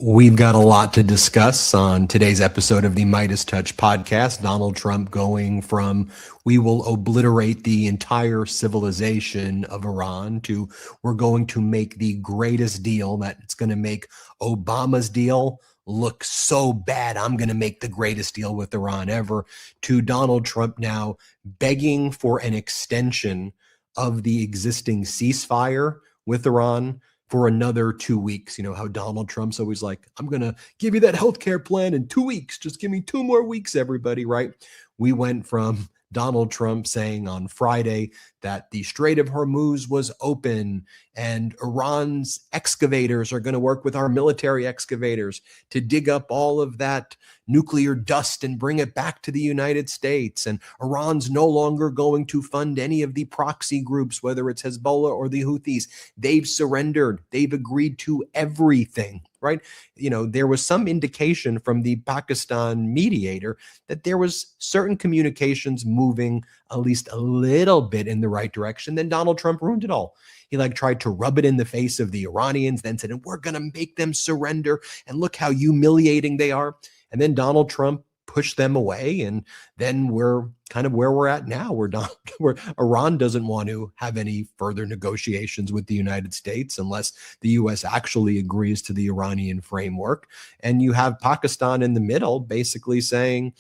We've got a lot to discuss on today's episode of the MeidasTouch Podcast. Donald Trump going from "we will obliterate the entire civilization of Iran" to "we're going to make the greatest deal that it's going to make Obama's deal look so bad. I'm going to make the greatest deal with Iran ever," to Donald Trump now begging for an extension of the existing ceasefire with Iran for another 2 weeks. You know how Donald Trump's always like, "I'm going to give you that healthcare plan in 2 weeks. Just give me 2 more weeks, everybody," right? We went from Donald Trump saying on Friday that the Strait of Hormuz was open and Iran's excavators are going to work with our military excavators to dig up all of that nuclear dust and bring it back to the United States. And Iran's no longer going to fund any of the proxy groups, whether it's Hezbollah or the Houthis. They've surrendered. They've agreed to everything, right? You know, there was some indication from the Pakistan mediator that there was certain communications moving at least a little bit in the right direction. Then Donald Trump ruined it all. He tried to rub it in the face of the Iranians, then said, "And we're going to make them surrender. And look how humiliating they are." And then Donald Trump pushed them away. And then we're kind of where we're at now, where Iran doesn't want to have any further negotiations with the United States unless the U.S. actually agrees to the Iranian framework. And you have Pakistan in the middle basically saying,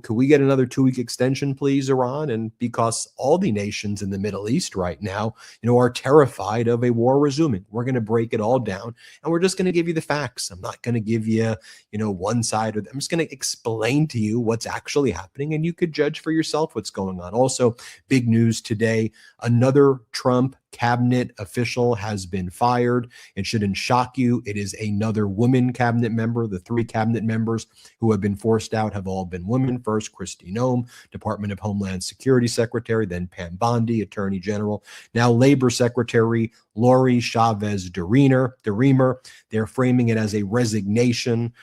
could we get another 2-week extension, please, Iran? And because all the nations in the Middle East right now, are terrified of a war resuming, we're going to break it all down and we're just going to give you the facts. I'm not going to give you, one side I'm just going to explain to you what's actually happening and you could judge for yourself what's going on. Also, big news today, another Trump cabinet official has been fired. It shouldn't shock you. It is another woman cabinet member. The 3 cabinet members who have been forced out have all been women. First, Kristi Noem, Department of Homeland Security Secretary, then Pam Bondi, Attorney General. Now Labor Secretary Lori Chavez DeRemer. They're framing it as a resignation.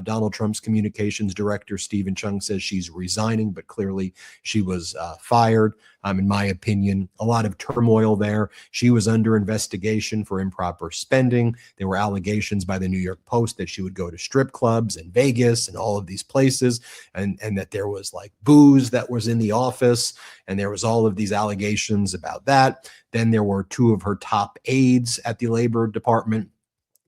Donald Trump's communications director, Stephen Chung, says she's resigning, but clearly she was fired. In my opinion, a lot of turmoil there. She was under investigation for improper spending. There were allegations by the New York Post that she would go to strip clubs in Vegas and all of these places, and that there was booze that was in the office, and there was all of these allegations about that. Then there were 2 of her top aides at the Labor Department.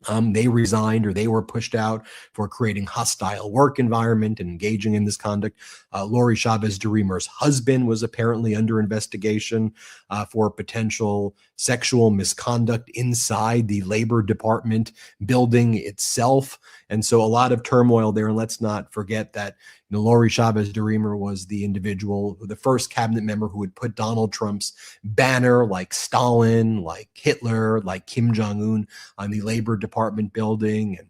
They resigned or they were pushed out for creating hostile work environment and engaging in this conduct. Lori Chavez DeRemer's husband was apparently under investigation for potential sexual misconduct inside the Labor Department building itself. And so a lot of turmoil there. And let's not forget that Lori Chavez DeRemer was the individual, the first cabinet member who would put Donald Trump's banner like Stalin, like Hitler, like Kim Jong-un on the Labor Department building. And,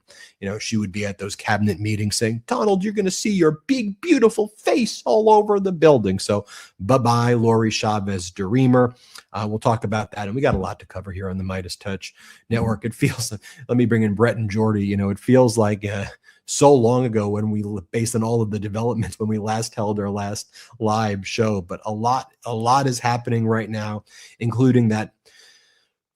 she would be at those cabinet meetings saying, "Donald, you're going to see your big, beautiful face all over the building." So bye-bye, Lori Chavez DeRemer. We'll talk about that. And we got a lot to cover here on the MeidasTouch Network. It feels, let me bring in Brett and Jordy. It feels like so long ago when based on all of the developments when we last held our last live show, but a lot is happening right now, including that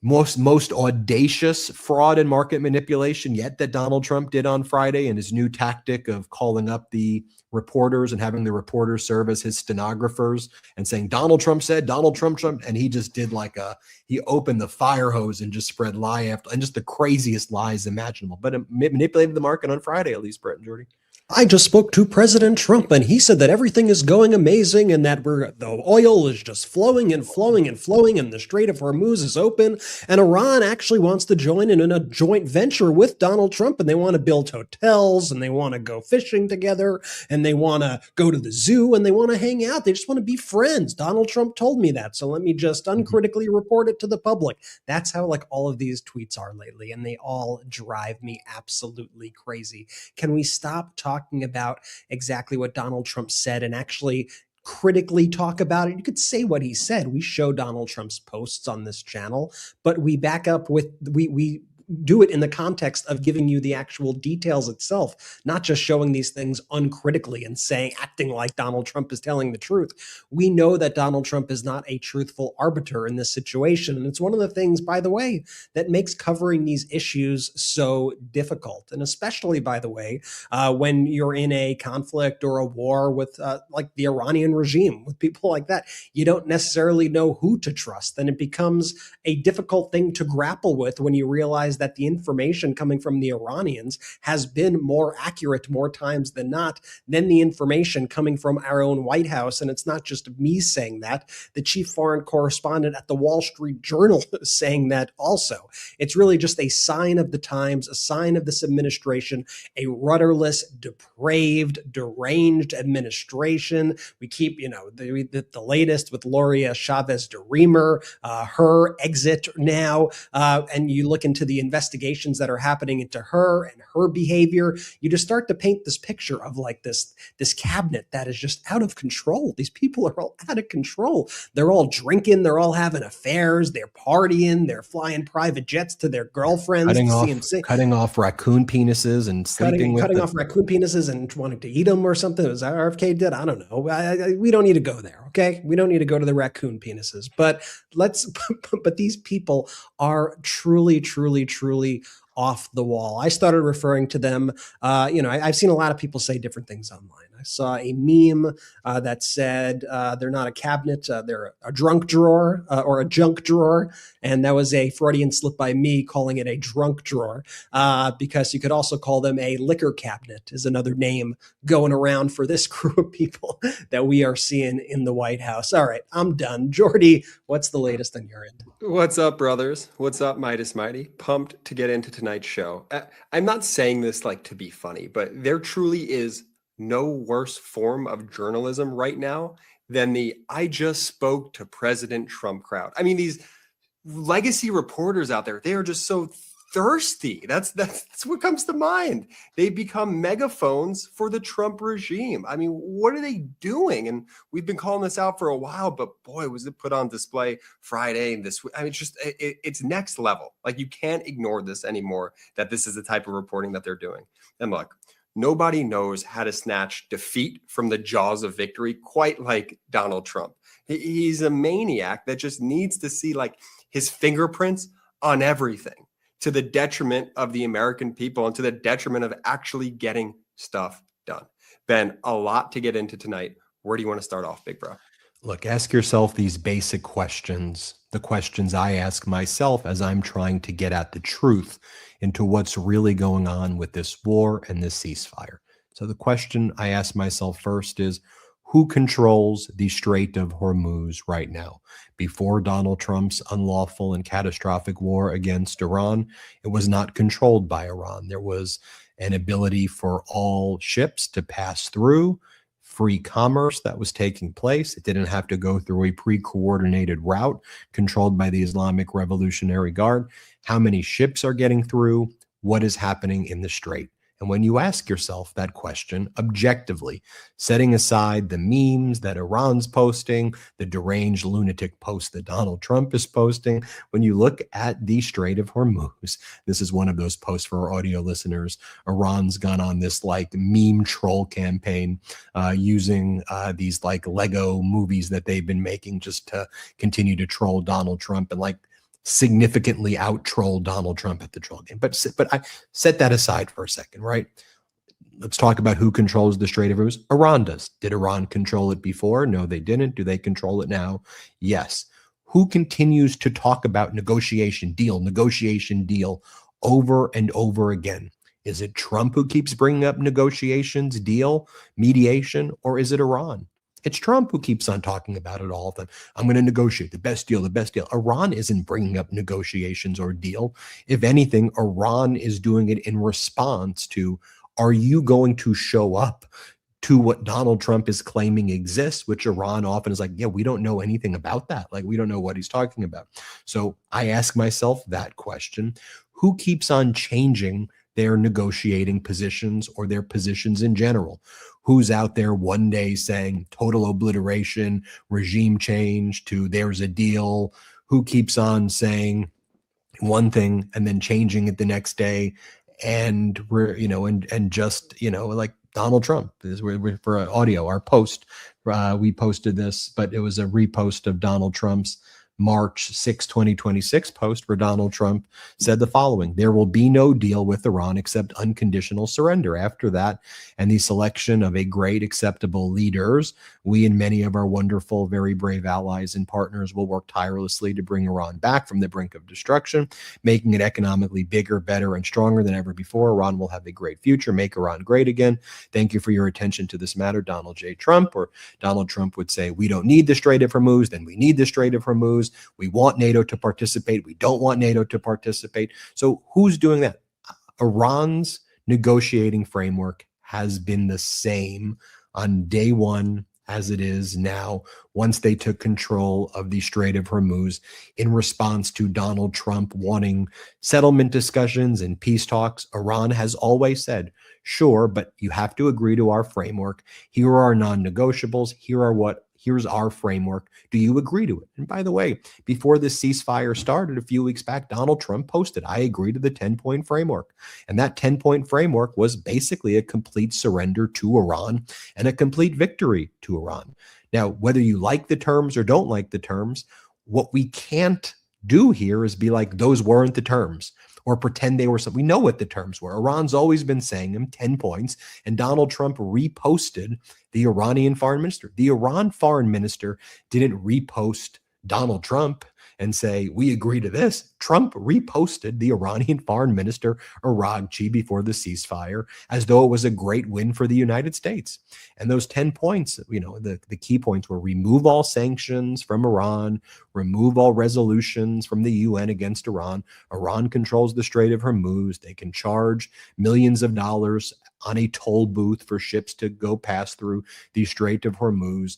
most audacious fraud and market manipulation yet that Donald Trump did on Friday, and his new tactic of calling up the reporters and having the reporters serve as his stenographers and saying Donald Trump said, Donald Trump, and he just did he opened the fire hose and just spread lie after, and just the craziest lies imaginable. But it manipulated the market on Friday, at least, Brett and Jordy. I just spoke to President Trump, and he said that everything is going amazing and that the oil is just flowing and flowing and flowing, and the Strait of Hormuz is open, and Iran actually wants to join in a joint venture with Donald Trump, and they want to build hotels, and they want to go fishing together, and they want to go to the zoo, and they want to hang out. They just want to be friends. Donald Trump told me that, so let me just uncritically report it to the public. That's how all of these tweets are lately, and they all drive me absolutely crazy. Can we stop talking about exactly what Donald Trump said and actually critically talk about it? You could say what he said. We show Donald Trump's posts on this channel, but we back up with we do it in the context of giving you the actual details itself, not just showing these things uncritically and acting like Donald Trump is telling the truth. We know that Donald Trump is not a truthful arbiter in this situation. And it's one of the things, by the way, that makes covering these issues so difficult. And especially, by the way, when you're in a conflict or a war with like the Iranian regime, with people like that, you don't necessarily know who to trust. And it becomes a difficult thing to grapple with when you realize that the information coming from the Iranians has been more accurate more times than not than the information coming from our own White House. And it's not just me saying that. The chief foreign correspondent at the Wall Street Journal is saying that also. It's really just a sign of the times, a sign of this administration, a rudderless, depraved, deranged administration. We keep, the latest with Gloria Chavez de Remer, her exit now, and you look into the investigations that are happening into her and her behavior, you just start to paint this picture of like this cabinet that is just out of control. These people are all out of control. They're all drinking, they're all having affairs, they're partying, they're flying private jets to their girlfriends to see them sing. Cutting off raccoon penises and sleeping with cutting off raccoon penises and wanting to eat them or something. Was that RFK did? I don't know. We don't need to go there. Okay, we don't need to go to the raccoon penises. But but these people are truly, truly, truly off the wall. I started referring to them. I've seen a lot of people say different things online. I saw a meme that said they're not a cabinet, they're a drunk drawer or a junk drawer. And that was a Freudian slip by me calling it a drunk drawer because you could also call them a liquor cabinet is another name going around for this crew of people that we are seeing in the White House. All right, I'm done. Jordy, what's the latest on your end? What's up, brothers? What's up, Midas Mighty? Pumped to get into tonight's show. I'm not saying this like to be funny, but there truly is no worse form of journalism right now than the I just spoke to President Trump crowd. I mean, these legacy reporters out there, they are just so thirsty. That's what comes to mind. They become megaphones for the Trump regime. I mean, what are they doing? And we've been calling this out for a while, but boy, was it put on display Friday and this week. I mean, it's next level. Like, you can't ignore this anymore, that this is the type of reporting that they're doing. And look, nobody knows how to snatch defeat from the jaws of victory quite like Donald Trump. He's a maniac that just needs to see like his fingerprints on everything, to the detriment of the American people and to the detriment of actually getting stuff done. Ben, a lot to get into tonight. Where do you want to start off, big bro? Look, ask yourself these basic questions, the questions I ask myself as I'm trying to get at the truth into what's really going on with this war and this ceasefire. So the question I ask myself first is, who controls the Strait of Hormuz right now? Before Donald Trump's unlawful and catastrophic war against Iran, it was not controlled by Iran. There was an ability for all ships to pass through, free commerce that was taking place. It didn't have to go through a pre-coordinated route controlled by the Islamic Revolutionary Guard. How many ships are getting through? What is happening in the Strait? And when you ask yourself that question objectively, setting aside the memes that Iran's posting, the deranged lunatic posts that Donald Trump is posting, when you look at the Strait of Hormuz, this is one of those posts for our audio listeners. Iran's gone on this like meme troll campaign using these like Lego movies that they've been making just to continue to troll Donald Trump and like significantly out-troll Donald Trump at the troll game. But I set that aside for a second, right? Let's talk about who controls the Strait of Hormuz. Iran does. Did Iran control it before? No, they didn't. Do they control it now? Yes. Who continues to talk about negotiation deal over and over again? Is it Trump who keeps bringing up negotiations, deal, mediation, or is it Iran? It's Trump who keeps on talking about it all of them. I'm going to negotiate the best deal, the best deal. Iran isn't bringing up negotiations or deal. If anything, Iran is doing it in response to, are you going to show up to what Donald Trump is claiming exists, which Iran often is like, yeah, we don't know anything about that. Like, we don't know what he's talking about. So I ask myself that question. Who keeps on changing their negotiating positions or their positions in general? Who's out there one day saying total obliteration, regime change, to there's a deal? Who keeps on saying one thing and then changing it the next day. And we're, and just, like Donald Trump is for audio, our post, we posted this, but it was a repost of Donald Trump's March 6, 2026 post where Donald Trump said the following: there will be no deal with Iran except unconditional surrender. After that, and the selection of a great acceptable leaders, we and many of our wonderful, very brave allies and partners will work tirelessly to bring Iran back from the brink of destruction, making it economically bigger, better, and stronger than ever before. Iran will have a great future. Make Iran great again. Thank you for your attention to this matter, Donald J. Trump. Or Donald Trump would say, we don't need the Strait of Hormuz, then we need the Strait of Hormuz. We want NATO to participate. We don't want NATO to participate. So who's doing that? Iran's negotiating framework has been the same on day one as it is now, once they took control of the Strait of Hormuz in response to Donald Trump wanting settlement discussions and peace talks. Iran has always said, sure, but you have to agree to our framework. Here are our non-negotiables. Here's our framework. Do you agree to it? And by the way, before this ceasefire started a few weeks back, Donald Trump posted, I agree to the 10-point framework. And that 10-point framework was basically a complete surrender to Iran and a complete victory to Iran. Now, whether you like the terms or don't like the terms, what we can't do here is be like, those weren't the terms, or pretend they were something. We know what the terms were. Iran's always been saying them, 10 points, and Donald Trump reposted the Iranian foreign minister. The Iran foreign minister didn't repost Donald Trump and say, we agree to this. Trump reposted the Iranian foreign minister, Araghchi, before the ceasefire, as though it was a great win for the United States. And those 10 points, the key points were remove all sanctions from Iran, remove all resolutions from the UN against Iran. Iran controls the Strait of Hormuz. They can charge millions of dollars on a toll booth for ships to go pass through the Strait of Hormuz.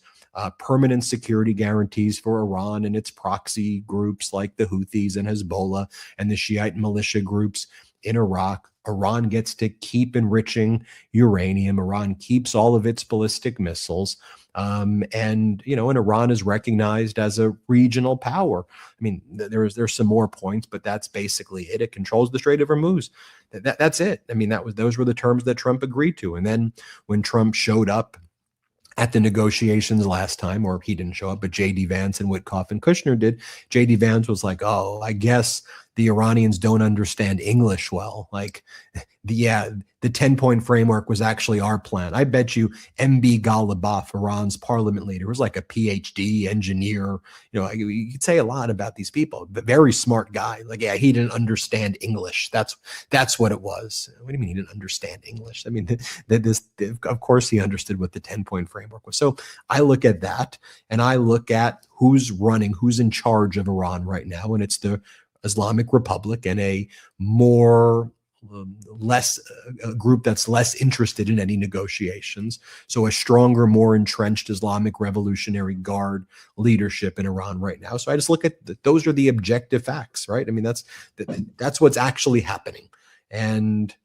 Permanent security guarantees for Iran and its proxy groups like the Houthis and Hezbollah and the Shiite militia groups in Iraq. Iran gets to keep enriching uranium. Iran keeps all of its ballistic missiles. And Iran is recognized as a regional power. I mean, there's some more points, but that's basically it. It controls the Strait of Hormuz. That's it. I mean, those were the terms that Trump agreed to. And then when Trump showed up at the negotiations last time, or he didn't show up, but J.D. Vance and Witkoff and Kushner did, J.D. Vance was like, oh, I guess the Iranians don't understand English well. Like, the 10-point framework was actually our plan. I bet you MB Ghalibaf, Iran's parliament leader, was like a PhD engineer. You could say a lot about these people, but very smart guy. Like, yeah, he didn't understand English. That's what it was. What do you mean he didn't understand English? I mean, of course he understood what the 10-point framework was. So I look at that and I look at who's in charge of Iran right now. And it's the Islamic Republic and a group that's less interested in any negotiations. So a stronger, more entrenched Islamic Revolutionary Guard leadership in Iran right now. So I just look at those are the objective facts, right? I mean, that's what's actually happening. And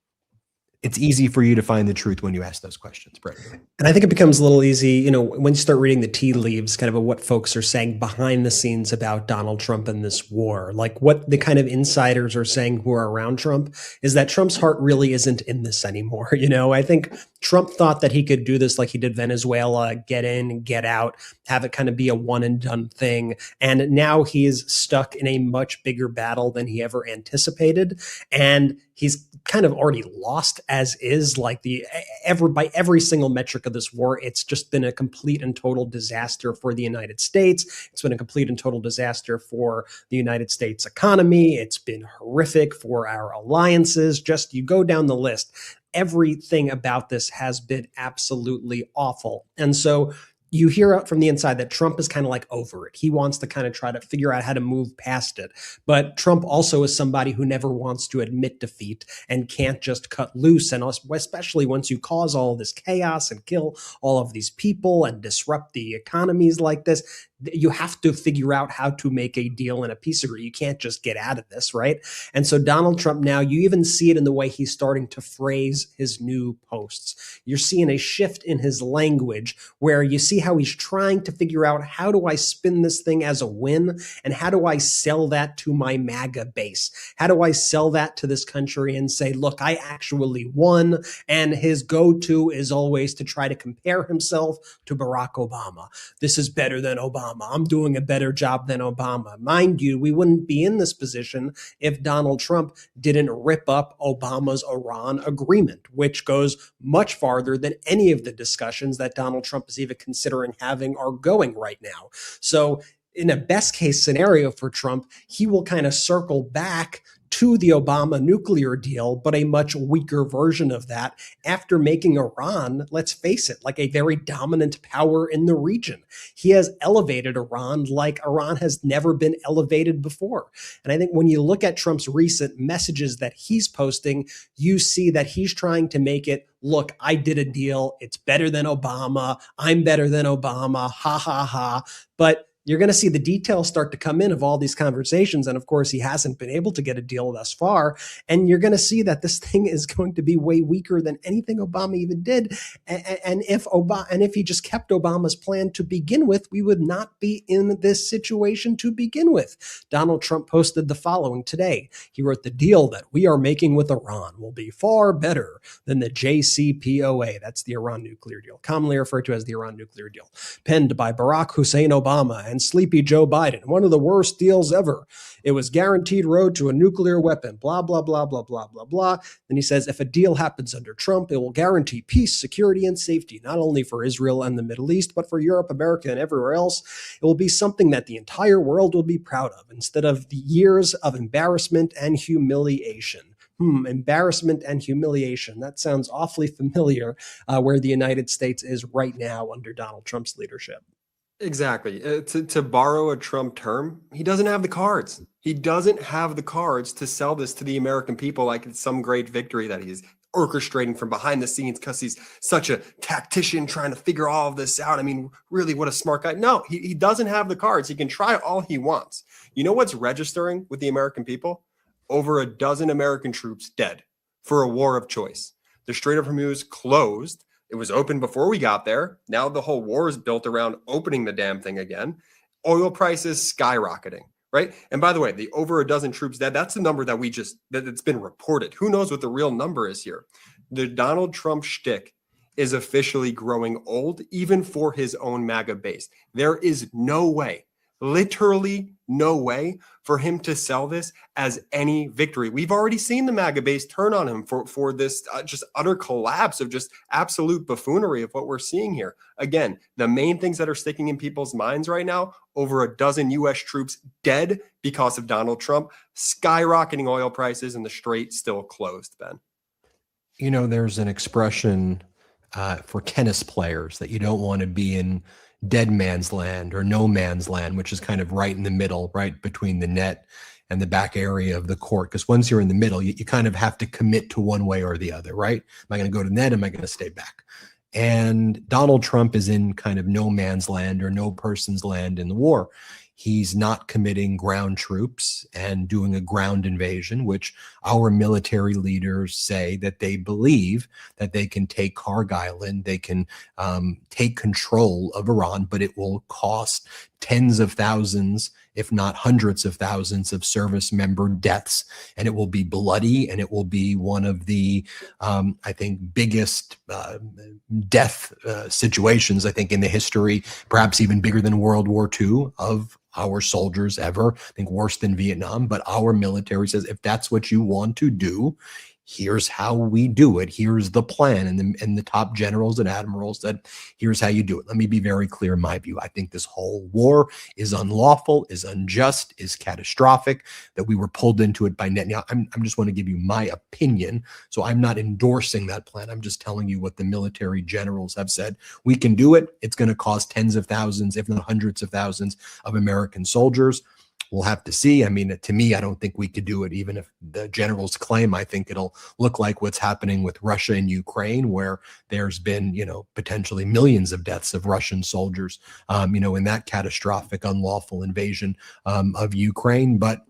it's easy for you to find the truth when you ask those questions, Brett. And I think it becomes a little easy, when you start reading the tea leaves, kind of what folks are saying behind the scenes about Donald Trump and this war. Like what the kind of insiders are saying who are around Trump is that Trump's heart really isn't in this anymore. I think Trump thought that he could do this like he did Venezuela, get in, get out, have it kind of be a one and done thing. And now he is stuck in a much bigger battle than he ever anticipated. And he's kind of already lost as is, like by every single metric of this war. It's just been a complete and total disaster for the United States. It's been a complete and total disaster for the United States economy. It's been horrific for our alliances. Just you go down the list. Everything about this has been absolutely awful. And so you hear out from the inside that Trump is kind of like over it. He wants to kind of try to figure out how to move past it. But Trump also is somebody who never wants to admit defeat and can't just cut loose. And especially once you cause all this chaos and kill all of these people and disrupt the economies like this, you have to figure out how to make a deal and a peace agreement. You can't just get out of this, right? And so Donald Trump now, you even see it in the way he's starting to phrase his new posts. You're seeing a shift in his language where you see how he's trying to figure out, how do I spin this thing as a win? And how do I sell that to my MAGA base? How do I sell that to this country and say, look, I actually won? And his go-to is always to try to compare himself to Barack Obama. This is better than Obama. I'm doing a better job than Obama. Mind you, we wouldn't be in this position if Donald Trump didn't rip up Obama's Iran agreement, which goes much farther than any of the discussions that Donald Trump is even considering having are going right now. So in a best case scenario for Trump, he will kind of circle back to the Obama nuclear deal, but a much weaker version of that after making Iran, let's face it, like a very dominant power in the region. He has elevated Iran like Iran has never been elevated before. And I think when you look at Trump's recent messages that he's posting, you see that he's trying to make it, look, I did a deal. It's better than Obama. I'm better than Obama. Ha, ha, ha. But you're going to see the details start to come in of all these conversations. And of course, he hasn't been able to get a deal thus far. And you're going to see that this thing is going to be way weaker than anything Obama even did. And if he just kept Obama's plan to begin with, we would not be in this situation to begin with. Donald Trump posted the following today. He wrote, the deal that we are making with Iran will be far better than the JCPOA. That's the Iran nuclear deal, commonly referred to as the Iran nuclear deal, penned by Barack Hussein Obama and sleepy Joe Biden. One of the worst deals ever. It was guaranteed road to a nuclear weapon, blah, blah, blah, blah, blah, blah, blah. Then he says, if a deal happens under Trump, it will guarantee peace, security, and safety, not only for Israel and the Middle East, but for Europe, America, and everywhere else. It will be something that the entire world will be proud of, instead of the years of embarrassment and humiliation. Embarrassment and humiliation. That sounds awfully familiar where the United States is right now under Donald Trump's leadership. Exactly. To borrow a Trump term, he doesn't have the cards. He doesn't have the cards to sell this to the American people like it's some great victory that he's orchestrating from behind the scenes because he's such a tactician trying to figure all of this out. I mean, really, what a smart guy. No, he doesn't have the cards. He can try all he wants. You know what's registering with the American people? Over a dozen American troops dead for a war of choice. The Strait of Hormuz closed. It was open before we got there. Now the whole war is built around opening the damn thing again. Oil prices skyrocketing, right? And by the way, the over a dozen troops dead, that's the number that it's been reported. Who knows what the real number is here? The Donald Trump shtick is officially growing old, even for his own MAGA base. There is no way, literally no way, for him to sell this as any victory. We've already seen the MAGA base turn on him for this just utter collapse of just absolute buffoonery of what we're seeing here. Again, the main things that are sticking in people's minds right now, over a dozen U.S. troops dead because of Donald Trump, skyrocketing oil prices, and the Strait still closed, Ben. You know, there's an expression for tennis players that you don't want to be in dead man's land or no man's land, which is kind of right in the middle, right between the net and the back area of the court. Because once you're in the middle, you kind of have to commit to one way or the other, right? Am I going to go to net? Am I going to stay back? And Donald Trump is in kind of no man's land or no person's land in the war. He's not committing ground troops and doing a ground invasion, which our military leaders say that they believe that they can take Cargill Island, they can take control of Iran, but it will cost tens of thousands, if not hundreds of thousands of service member deaths. And it will be bloody, and it will be one of the, I think, biggest death situations, I think, in the history, perhaps even bigger than World War II, of our soldiers ever. I think worse than Vietnam. But our military says, if that's what you want to do, here's how we do it. Here's the plan. And the top generals and admirals said, here's how you do it. Let me be very clear in my view. I think this whole war is unlawful, is unjust, is catastrophic, that we were pulled into it by Netanyahu. I'm just want to give you my opinion. So I'm not endorsing that plan. I'm just telling you what the military generals have said. We can do it. It's going to cost tens of thousands, if not hundreds of thousands of American soldiers. we'll have to see. I mean, to me, I don't think we could do it, even if the generals claim. I think it'll look like what's happening with Russia and Ukraine, where there's been, potentially millions of deaths of Russian soldiers, in that catastrophic, unlawful invasion of Ukraine. But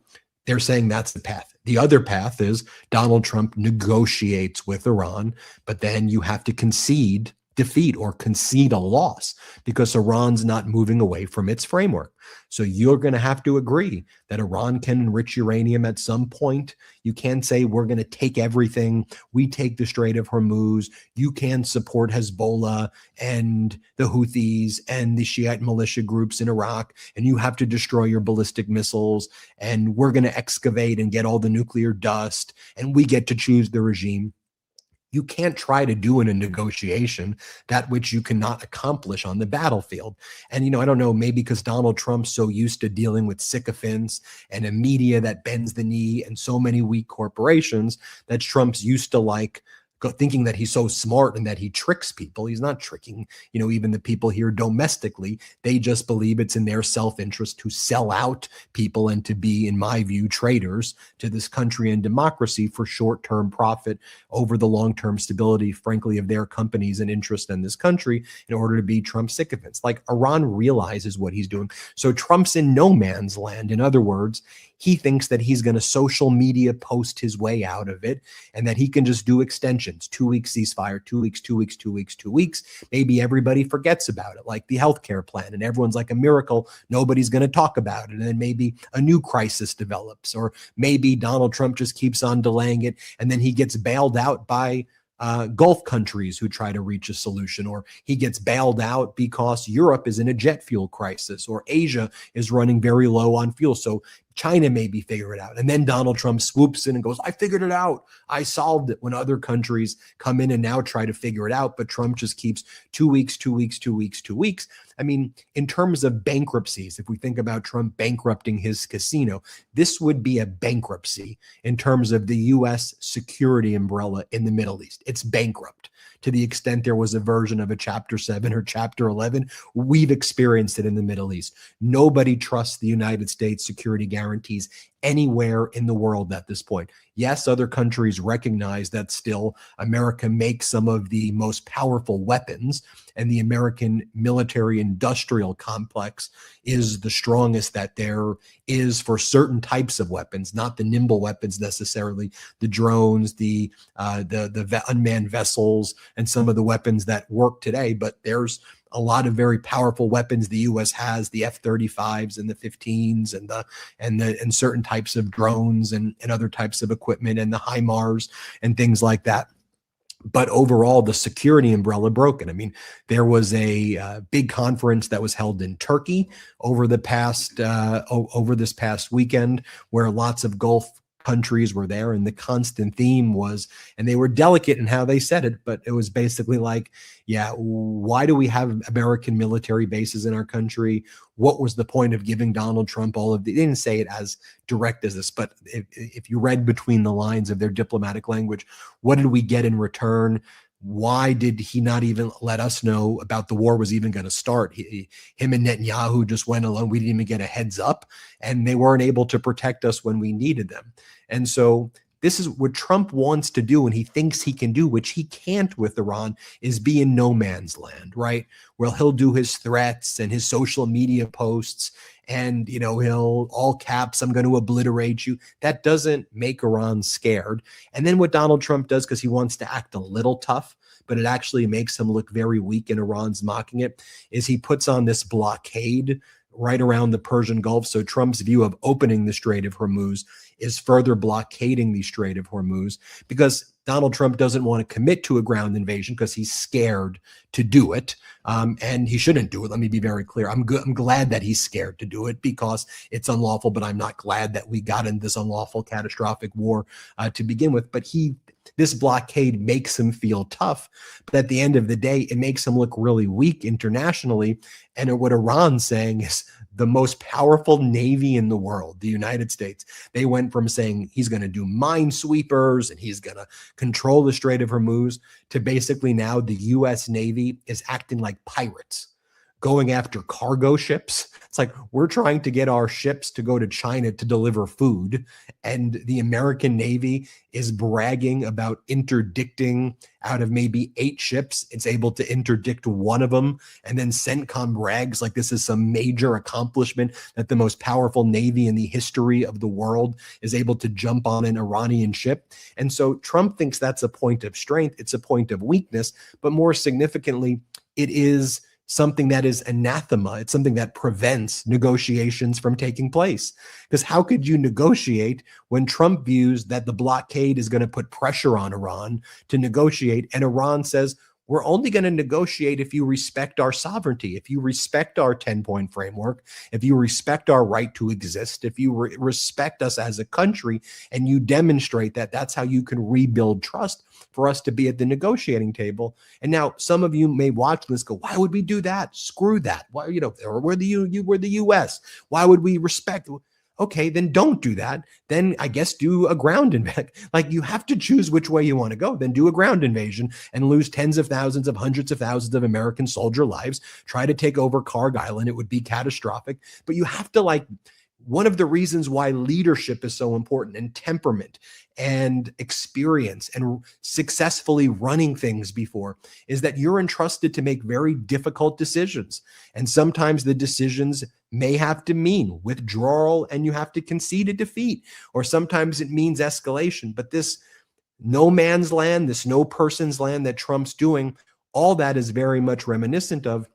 they're saying that's the path. The other path is Donald Trump negotiates with Iran, but then you have to concede defeat or concede a loss because Iran's not moving away from its framework. So you're going to have to agree that Iran can enrich uranium at some point. You can't say we're going to take everything. We take the Strait of Hormuz. You can support Hezbollah and the Houthis and the Shiite militia groups in Iraq, and you have to destroy your ballistic missiles, and we're going to excavate and get all the nuclear dust, and we get to choose the regime. You can't try to do in a negotiation that which you cannot accomplish on the battlefield. And, I don't know, maybe because Donald Trump's so used to dealing with sycophants and a media that bends the knee and so many weak corporations that Trump's used to thinking that he's so smart and that he tricks people. He's not tricking, even the people here domestically. They just believe it's in their self-interest to sell out people and to be, in my view, traitors to this country and democracy for short-term profit over the long-term stability, frankly, of their companies and interest in this country in order to be Trump sycophants. Like, Iran realizes what he's doing. So Trump's in no man's land. In other words, he thinks that he's going to social media post his way out of it and that he can just do extensions, 2 weeks ceasefire, 2 weeks, 2 weeks, 2 weeks, 2 weeks. Maybe everybody forgets about it, like the healthcare plan, and everyone's like a miracle. Nobody's going to talk about it. And then maybe a new crisis develops, or maybe Donald Trump just keeps on delaying it. And then he gets bailed out by Gulf countries who try to reach a solution, or he gets bailed out because Europe is in a jet fuel crisis, or Asia is running very low on fuel. So China maybe figure it out. And then Donald Trump swoops in and goes, I figured it out. I solved it, when other countries come in and now try to figure it out. But Trump just keeps 2 weeks, 2 weeks, 2 weeks, 2 weeks. I mean, in terms of bankruptcies, if we think about Trump bankrupting his casino, this would be a bankruptcy in terms of the U.S. security umbrella in the Middle East. It's bankrupt. To the extent there was a version of a Chapter 7 or Chapter 11, we've experienced it in the Middle East. Nobody trusts the United States security guarantees anywhere in the world at this point. Yes, other countries recognize that still America makes some of the most powerful weapons, and the American military industrial complex is the strongest that there is for certain types of weapons, not the nimble weapons necessarily, the drones, the unmanned vessels, and some of the weapons that work today. But there's a lot of very powerful weapons the U.S. has, the F-35s and the 15s and certain types of drones and other types of equipment, and the HIMARS and things like that. But overall, the security umbrella broken. I mean, there was a big conference that was held in Turkey over this past weekend, where lots of Gulf countries were there, and the constant theme was, and they were delicate in how they said it, but it was basically like, yeah, why do we have American military bases in our country? What was the point of giving Donald Trump all of the, they didn't say it as direct as this, but if you read between the lines of their diplomatic language, what did we get in return? Why did he not even let us know about the war was even going to start? Him and Netanyahu just went alone. We didn't even get a heads up, and they weren't able to protect us when we needed them. And so this is what Trump wants to do, and he thinks he can do, which he can't with Iran, is be in no man's land, right? Where he'll do his threats and his social media posts, and, he'll all caps, I'm going to obliterate you. That doesn't make Iran scared. And then what Donald Trump does, because he wants to act a little tough, but it actually makes him look very weak, and Iran's mocking it, is he puts on this blockade right around the Persian Gulf. So Trump's view of opening the Strait of Hormuz is further blockading the Strait of Hormuz, because Donald Trump doesn't want to commit to a ground invasion because he's scared to do it. And he shouldn't do it. Let me be very clear. I'm glad that he's scared to do it because it's unlawful, but I'm not glad that we got into this unlawful, catastrophic war to begin with. But this blockade makes him feel tough. But at the end of the day, it makes him look really weak internationally. And what Iran's saying is the most powerful navy in the world, the United States, they went from saying he's going to do minesweepers and he's going to control the Strait of Hormuz to basically now the U.S. Navy is acting like pirates. going after cargo ships. It's like we're trying to get our ships to go to China to deliver food, and the American Navy is bragging about interdicting out of maybe 8 ships. It's able to interdict one of them, and then CENTCOM brags like this is some major accomplishment that the most powerful Navy in the history of the world is able to jump on an Iranian ship. And so Trump thinks that's a point of strength. It's a point of weakness, but more significantly, it is something that is anathema. It's something that prevents negotiations from taking place. Because how could you negotiate when Trump views that the blockade is going to put pressure on Iran to negotiate, and Iran says, we're only going to negotiate if you respect our sovereignty, if you respect our 10-point framework, if you respect our right to exist, if you respect us as a country, and you demonstrate that that's how you can rebuild trust for us to be at the negotiating table. And now some of you may watch this go, why would we do that? Screw that. Why, or we're the US. Why would we respect? Okay, then don't do that. Then I guess do a ground invasion. Like you have to choose which way you want to go. Then do a ground invasion and lose tens of thousands of hundreds of thousands of American soldier lives. Try to take over Karg Island. It would be catastrophic. But you have to one of the reasons why leadership is so important, and temperament and experience and successfully running things before, is that you're entrusted to make very difficult decisions. And sometimes the decisions may have to mean withdrawal and you have to concede a defeat, or sometimes it means escalation. But this no man's land, this no person's land that Trump's doing, all that is very much reminiscent of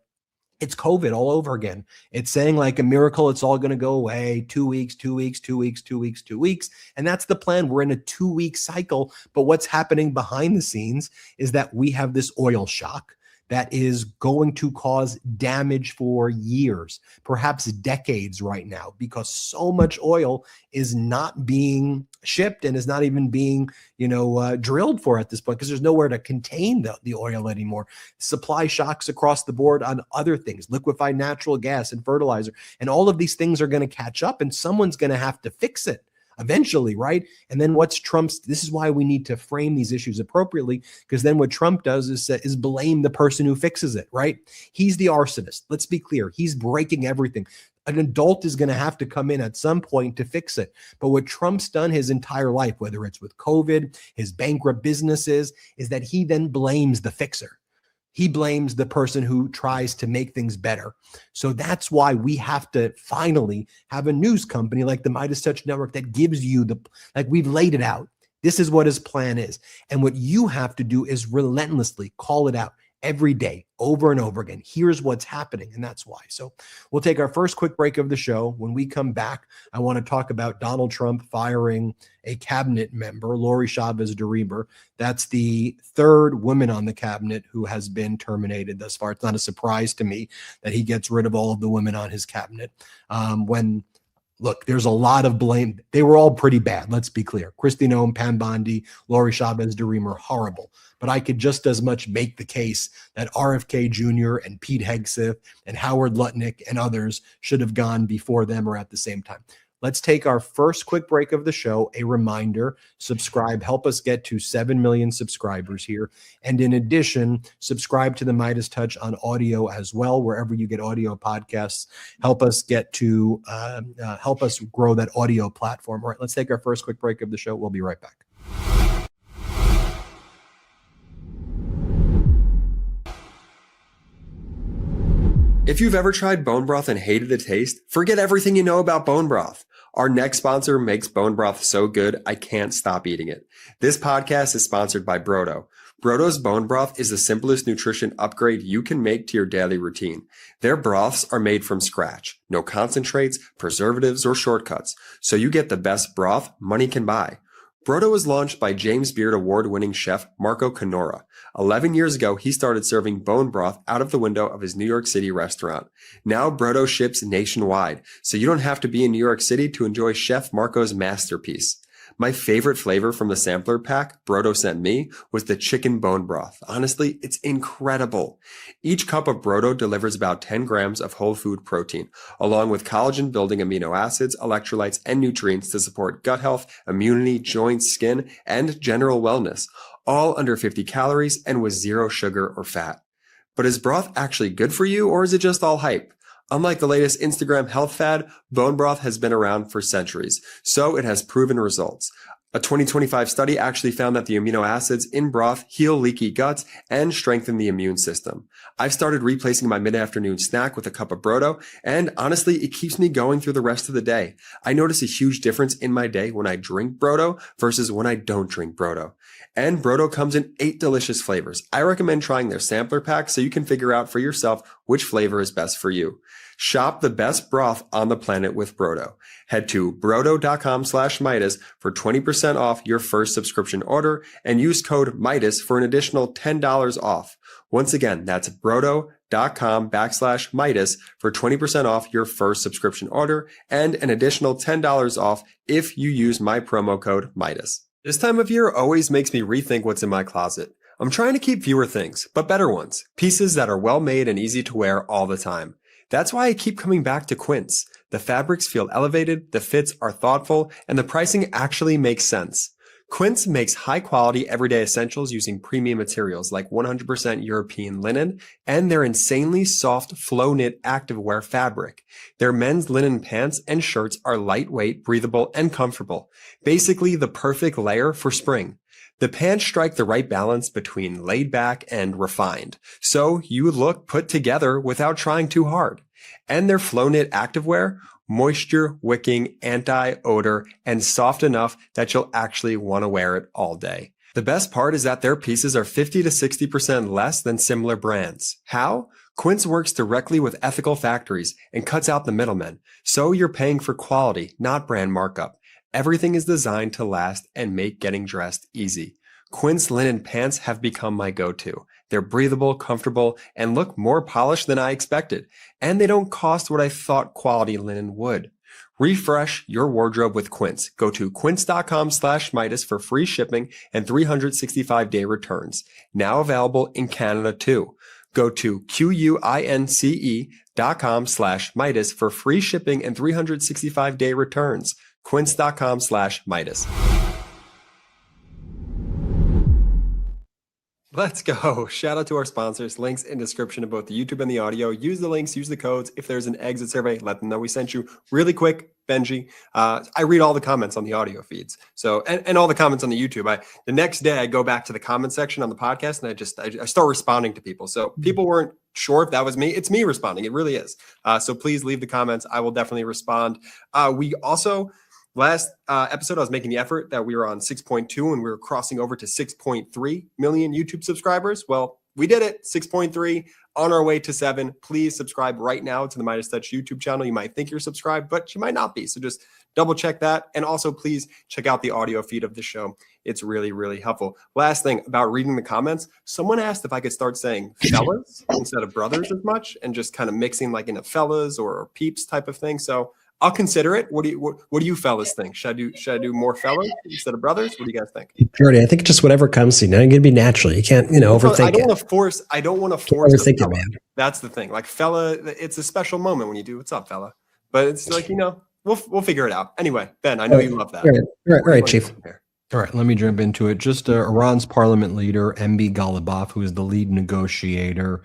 it's COVID all over again. It's saying like a miracle, it's all going to go away. 2 weeks, 2 weeks, 2 weeks, 2 weeks, 2 weeks. And that's the plan. We're in a 2-week cycle. But what's happening behind the scenes is that we have this oil shock that is going to cause damage for years, perhaps decades right now, because so much oil is not being shipped and is not even being, drilled for at this point, because there's nowhere to contain the oil anymore. Supply shocks across the board on other things, liquefied natural gas and fertilizer, and all of these things are going to catch up, and someone's going to have to fix it eventually, right? And then this is why we need to frame these issues appropriately, because then what Trump does is blame the person who fixes it, right? He's the arsonist. Let's be clear. He's breaking everything. An adult is going to have to come in at some point to fix it. But what Trump's done his entire life, whether it's with COVID, his bankrupt businesses, is that he then blames the fixer. He blames the person who tries to make things better. So that's why we have to finally have a news company like the MeidasTouch Network that gives you we've laid it out. This is what his plan is. And what you have to do is relentlessly call it out every day, over and over again. Here's what's happening, and that's why. So we'll take our first quick break of the show. When we come back, I want to talk about Donald Trump firing a cabinet member, Lori Chavez DeReber. That's the 3rd woman on the cabinet who has been terminated thus far. It's not a surprise to me that he gets rid of all of the women on his cabinet. Look, there's a lot of blame. They were all pretty bad. Let's be clear. Kristi Noem, Pam Bondi, Lori Chavez DeRemer, horrible. But I could just as much make the case that RFK Jr. and Pete Hegseth and Howard Lutnick and others should have gone before them or at the same time. Let's take our first quick break of the show. A reminder, subscribe, help us get to 7 million subscribers here. And in addition, subscribe to the MeidasTouch on audio as well, wherever you get audio podcasts. Help us help us grow that audio platform. All right, let's take our first quick break of the show. We'll be right back. If you've ever tried bone broth and hated the taste, forget everything you know about bone broth. Our next sponsor makes bone broth so good, I can't stop eating it. This podcast is sponsored by Brodo. Brodo's bone broth is the simplest nutrition upgrade you can make to your daily routine. Their broths are made from scratch. No concentrates, preservatives, or shortcuts. So you get the best broth money can buy. Brodo was launched by James Beard award-winning chef Marco Canora. 11 years ago, he started serving bone broth out of the window of his New York City restaurant. Now Brodo ships nationwide, so you don't have to be in New York City to enjoy Chef Marco's masterpiece. My favorite flavor from the sampler pack Brodo sent me was the chicken bone broth. Honestly, it's incredible. Each cup of Brodo delivers about 10 grams of whole food protein, along with collagen-building amino acids, electrolytes, and nutrients to support gut health, immunity, joints, skin, and general wellness, all under 50 calories and with 0 sugar or fat. But is broth actually good for you, or is it just all hype? Unlike the latest Instagram health fad, bone broth has been around for centuries, so it has proven results. A 2025 study actually found that the amino acids in broth heal leaky guts and strengthen the immune system. I've started replacing my mid-afternoon snack with a cup of Brodo, and honestly, it keeps me going through the rest of the day. I notice a huge difference in my day when I drink Brodo versus when I don't drink Brodo. And Brodo comes in 8 delicious flavors. I recommend trying their sampler pack so you can figure out for yourself which flavor is best for you. Shop the best broth on the planet with Brodo. Head to brodo.com/Meidas for 20% off your first subscription order and use code Meidas for an additional $10 off. Once again, that's brodo.com/Meidas for 20% off your first subscription order and an additional $10 off if you use my promo code Meidas. This time of year always makes me rethink what's in my closet. I'm trying to keep fewer things, but better ones. Pieces that are well made and easy to wear all the time. That's why I keep coming back to Quince. The fabrics feel elevated, the fits are thoughtful, and the pricing actually makes sense. Quince makes high-quality everyday essentials using premium materials like 100% European linen and their insanely soft flow-knit activewear fabric. Their men's linen pants and shirts are lightweight, breathable, and comfortable. Basically, the perfect layer for spring. The pants strike the right balance between laid back and refined, so you look put together without trying too hard. And their flow knit activewear, moisture wicking, anti-odor, and soft enough that you'll actually want to wear it all day. The best part is that their pieces are 50 to 60% less than similar brands. How? Quince works directly with ethical factories and cuts out the middlemen, so you're paying for quality, not brand markup. Everything is designed to last and make getting dressed easy. Quince linen pants have become my go-to. They're breathable, comfortable, and look more polished than I expected. And they don't cost what I thought quality linen would. Refresh your wardrobe with Quince. Go to quince.com/Meidas for free shipping and 365-day returns. Now available in Canada too. Go to QUINCE.com/Meidas for free shipping and 365-day returns. Quince.com/Meidas. Let's go. Shout out to our sponsors. Links in description of both the YouTube and the audio. Use the links, use the codes. If there's an exit survey, let them know we sent you. Really quick, Benji. I read all the comments on the audio feeds. So, and all the comments on the YouTube. The next day I go back to the comment section on the podcast and I start responding to people. So people weren't sure if that was me. It's me responding. It really is. So please leave the comments. I will definitely respond. We also, last episode, I was making the effort that we were on 6.2 and we were crossing over to 6.3 million YouTube subscribers. Well, we did it. 6.3 on our way to 7. Please subscribe right now to the MeidasTouch YouTube channel. You might think you're subscribed, but you might not be. So just double check that. And also please check out the audio feed of the show. It's really, really helpful. Last thing about reading the comments, someone asked if I could start saying fellas instead of brothers as much and just kind of mixing like in a fellas or peeps type of thing. So I'll consider it. What do you fellas think? Should I do more fellas instead of brothers? What do you guys think? Jordy, I think just whatever comes to you. Now you're gonna be natural. You can't, overthink it. I don't want to force overthink it, man. That's the thing. Like fella, it's a special moment when you do what's up, fella. But it's like, we'll figure it out. Anyway, Ben, I know you love that. All right, Chief. All right, let me jump into it. Just Iran's parliament leader, MB Ghalibaf, who is the lead negotiator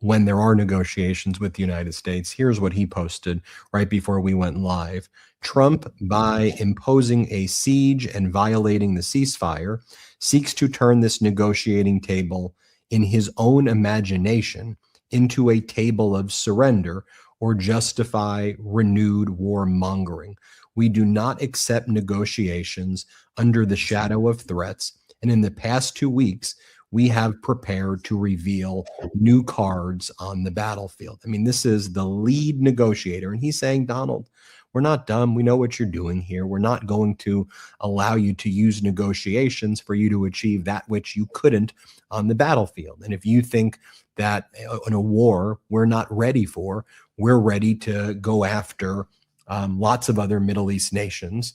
when there are negotiations with the United States. Here's what he posted right before we went live. Trump, by imposing a siege and violating the ceasefire, seeks to turn this negotiating table in his own imagination into a table of surrender or justify renewed warmongering. We do not accept negotiations under the shadow of threats, and in the past 2 weeks, we have prepared to reveal new cards on the battlefield. I mean, this is the lead negotiator, and he's saying, Donald, we're not dumb. We know what you're doing here. We're not going to allow you to use negotiations for you to achieve that which you couldn't on the battlefield. And if you think that in a war we're not ready for, we're ready to go after lots of other Middle East nations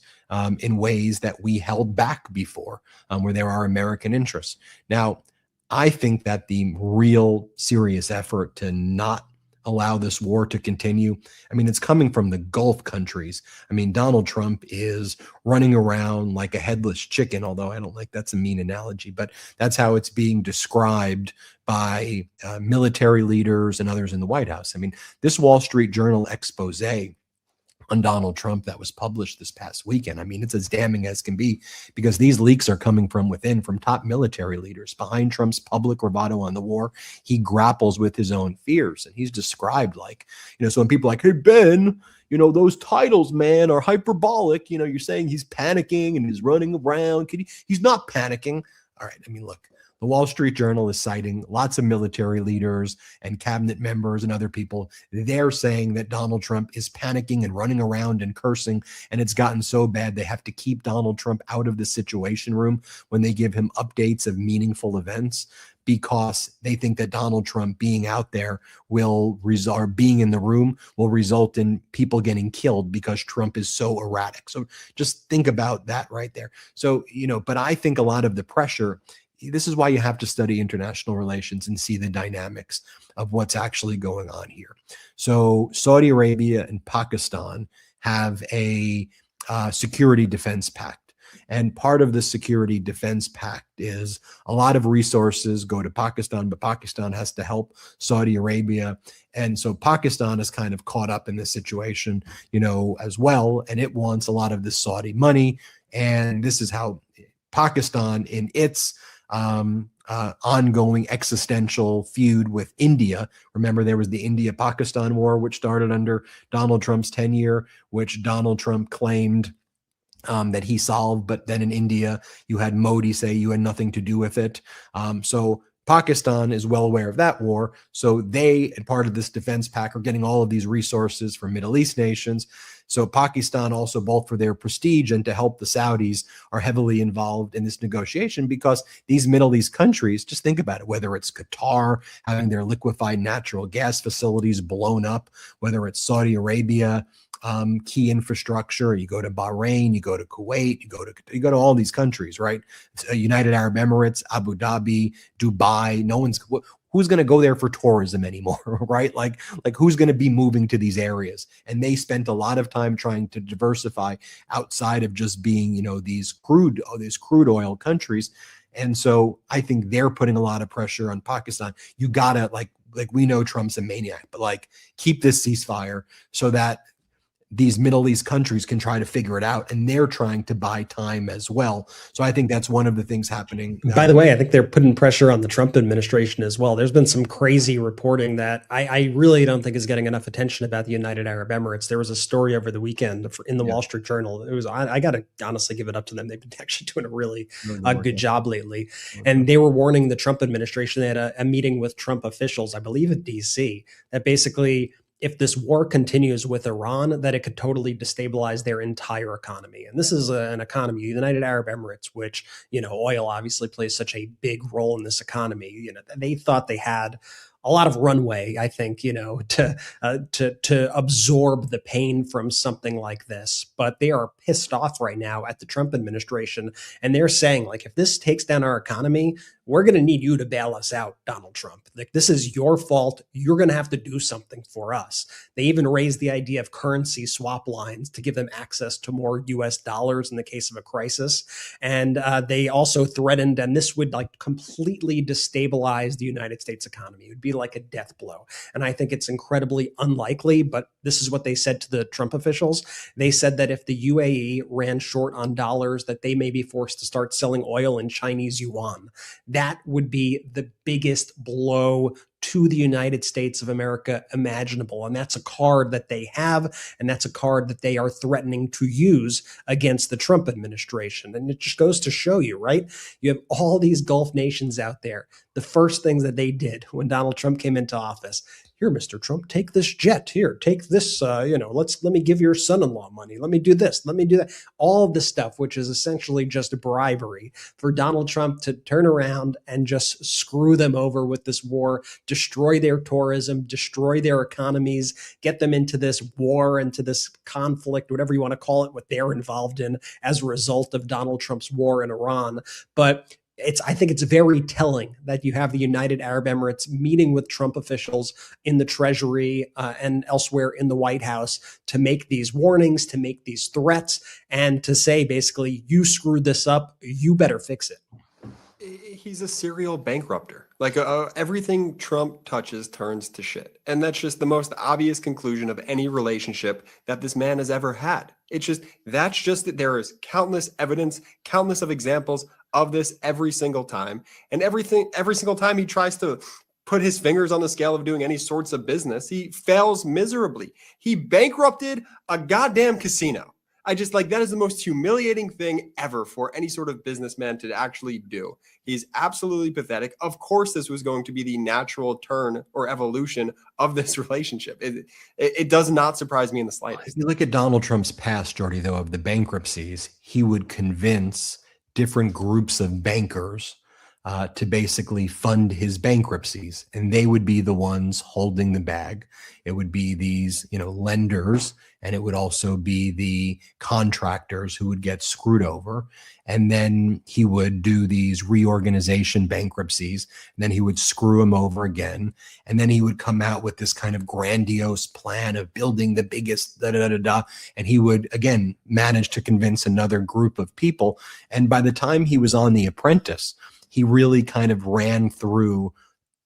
in ways that we held back before, where there are American interests. Now, I think that the real serious effort to not allow this war to continue. I mean, it's coming from the Gulf countries. I mean, Donald Trump is running around like a headless chicken, although I don't like that's a mean analogy, but that's how it's being described by military leaders and others in the White House. I mean, this Wall Street Journal expose on Donald Trump that was published this past weekend. I mean, it's as damning as can be because these leaks are coming from within, from top military leaders. Behind Trump's public bravado on the war, he grapples with his own fears. And he's described like, so when people are like, hey, Ben, those titles, man, are hyperbolic. You're saying he's panicking and he's running around. He's not panicking. All right. I mean, look, the Wall Street Journal is citing lots of military leaders and cabinet members and other people. They're saying that Donald Trump is panicking and running around and cursing, and it's gotten so bad they have to keep Donald Trump out of the Situation Room when they give him updates of meaningful events because they think that Donald Trump being out there or being in the room will result in people getting killed because Trump is so erratic. So just think about that right there. So, but I think a lot of the pressure, this is why you have to study international relations and see the dynamics of what's actually going on here. So Saudi Arabia and Pakistan have a security defense pact. And part of the security defense pact is a lot of resources go to Pakistan, but Pakistan has to help Saudi Arabia. And so Pakistan is kind of caught up in this situation, as well. And it wants a lot of the Saudi money. And this is how Pakistan, in its ongoing existential feud with India. Remember, there was the India-Pakistan war, which started under Donald Trump's tenure, which Donald Trump claimed that he solved. But then in India, you had Modi say you had nothing to do with it. So Pakistan is well aware of that war. So they, and part of this defense pact, are getting all of these resources from Middle East nations. So Pakistan also, both for their prestige and to help the Saudis, are heavily involved in this negotiation because these Middle East countries, just think about it, whether it's Qatar having their liquefied natural gas facilities blown up, whether it's Saudi Arabia, key infrastructure, you go to Bahrain, you go to Kuwait, you go to all these countries, right? United Arab Emirates, Abu Dhabi, Dubai. Who's going to go there for tourism anymore, right? Like who's going to be moving to these areas? And they spent a lot of time trying to diversify outside of just being, these crude oil countries. And so I think they're putting a lot of pressure on Pakistan. You gotta like we know Trump's a maniac, but keep this ceasefire so that these Middle East countries can try to figure it out, and they're trying to buy time as well. So I think that's one of the things happening. By the way, I think they're putting pressure on the Trump administration as well. There's been some crazy reporting that I really don't think is getting enough attention about the United Arab Emirates. There was a story over the weekend in the Wall Street Journal. It was, I got to honestly give it up to them. They've been actually doing a really good job lately. And they were warning the Trump administration. They had a meeting with Trump officials, I believe in DC, that basically, if this war continues with Iran, that it could totally destabilize their entire economy. And this is an economy, the United Arab Emirates, which, oil obviously plays such a big role in this economy. They thought they had a lot of runway, I think, to absorb the pain from something like this. But they are pissed off right now at the Trump administration. And they're saying, if this takes down our economy, we're going to need you to bail us out, Donald Trump. This is your fault. You're going to have to do something for us. They even raised the idea of currency swap lines to give them access to more US dollars in the case of a crisis. And they also threatened, and this would completely destabilize the United States economy. It would be like a death blow. And I think it's incredibly unlikely, but this is what they said to the Trump officials. They said that if the UAE ran short on dollars, that they may be forced to start selling oil in Chinese yuan. That would be the biggest blow to the United States of America imaginable. And that's a card that they have, and that's a card that they are threatening to use against the Trump administration. And it just goes to show you, right? You have all these Gulf nations out there. The first things that they did when Donald Trump came into office, here, Mr. Trump, take this jet. Here, take this, let me give your son-in-law money. Let me do this. Let me do that. All of this stuff, which is essentially just a bribery for Donald Trump to turn around and just screw them over with this war, destroy their tourism, destroy their economies, get them into this war, into this conflict, whatever you want to call it, what they're involved in as a result of Donald Trump's war in Iran. But I think it's very telling that you have the United Arab Emirates meeting with Trump officials in the Treasury and elsewhere in the White House to make these warnings, to make these threats, and to say basically, you screwed this up, you better fix it. He's a serial bankrupter. Like everything Trump touches turns to shit. And that's just the most obvious conclusion of any relationship that this man has ever had. That's just that there is countless evidence, countless of examples of this every single time. And every single time he tries to put his fingers on the scale of doing any sorts of business, he fails miserably. He bankrupted a goddamn casino. That is the most humiliating thing ever for any sort of businessman to actually do. He's absolutely pathetic. Of course, this was going to be the natural turn or evolution of this relationship. It does not surprise me in the slightest. If you look at Donald Trump's past, Jordy, though, of the bankruptcies, he would convince different groups of bankers to basically fund his bankruptcies, and they would be the ones holding the bag. It would be these, lenders, and it would also be the contractors who would get screwed over. And then he would do these reorganization bankruptcies, and then he would screw them over again. And then he would come out with this kind of grandiose plan of building the biggest and he would, again, manage to convince another group of people. And by the time he was on The Apprentice, he really kind of ran through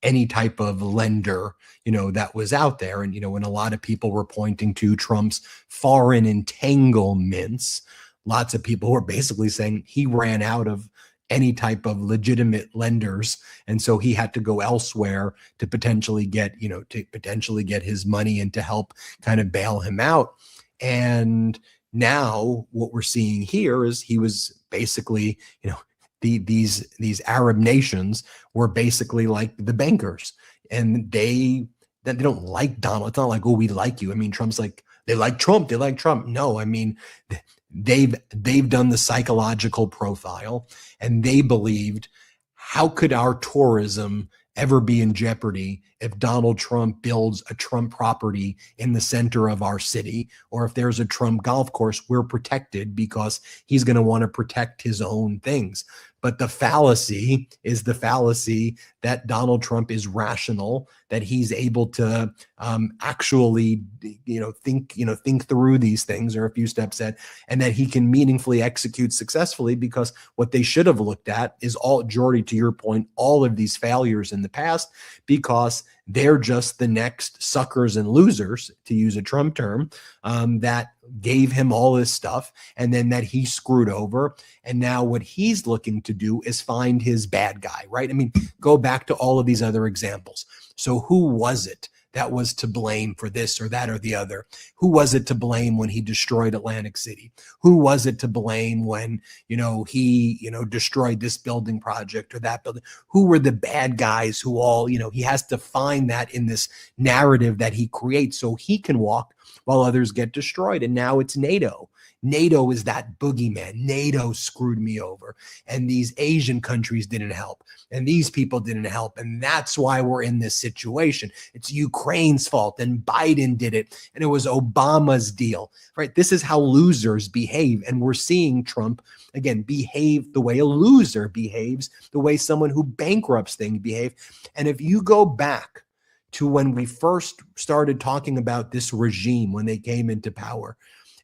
any type of lender, that was out there. And, when a lot of people were pointing to Trump's foreign entanglements, lots of people were basically saying he ran out of any type of legitimate lenders. And so he had to go elsewhere to potentially get his money and to help kind of bail him out. And now what we're seeing here is he was basically, these Arab nations were basically like the bankers, and they don't like Donald. It's not like, oh, we like you. I mean, Trump's like, they like Trump. They like Trump. No, I mean, they've done the psychological profile, and they believed, how could our tourism ever be in jeopardy if Donald Trump builds a Trump property in the center of our city, or if there's a Trump golf course, we're protected because he's going to want to protect his own things. But the fallacy is the fallacy that Donald Trump is rational, that he's able to actually, think through these things, or a few steps ahead, and that he can meaningfully execute successfully. Because what they should have looked at is all, Jordy, to your point, all of these failures in the past, because they're just the next suckers and losers, to use a Trump term, that gave him all this stuff, and then that he screwed over. And now what he's looking to do is find his bad guy, right? I mean, go back to all of these other examples. So who was it that was to blame for this or that or the other? Who was it to blame when he destroyed Atlantic City? Who was it to blame when, he, destroyed this building project or that building? Who were the bad guys who all, he has to find that in this narrative that he creates so he can walk while others get destroyed. And now it's NATO. NATO is that boogeyman. NATO screwed me over. And these Asian countries didn't help. And these people didn't help. And that's why we're in this situation. It's Ukraine's fault. And Biden did it. And it was Obama's deal, right? This is how losers behave. And we're seeing Trump, again, behave the way a loser behaves, the way someone who bankrupts things behave. And if you go back to when we first started talking about this regime, when they came into power,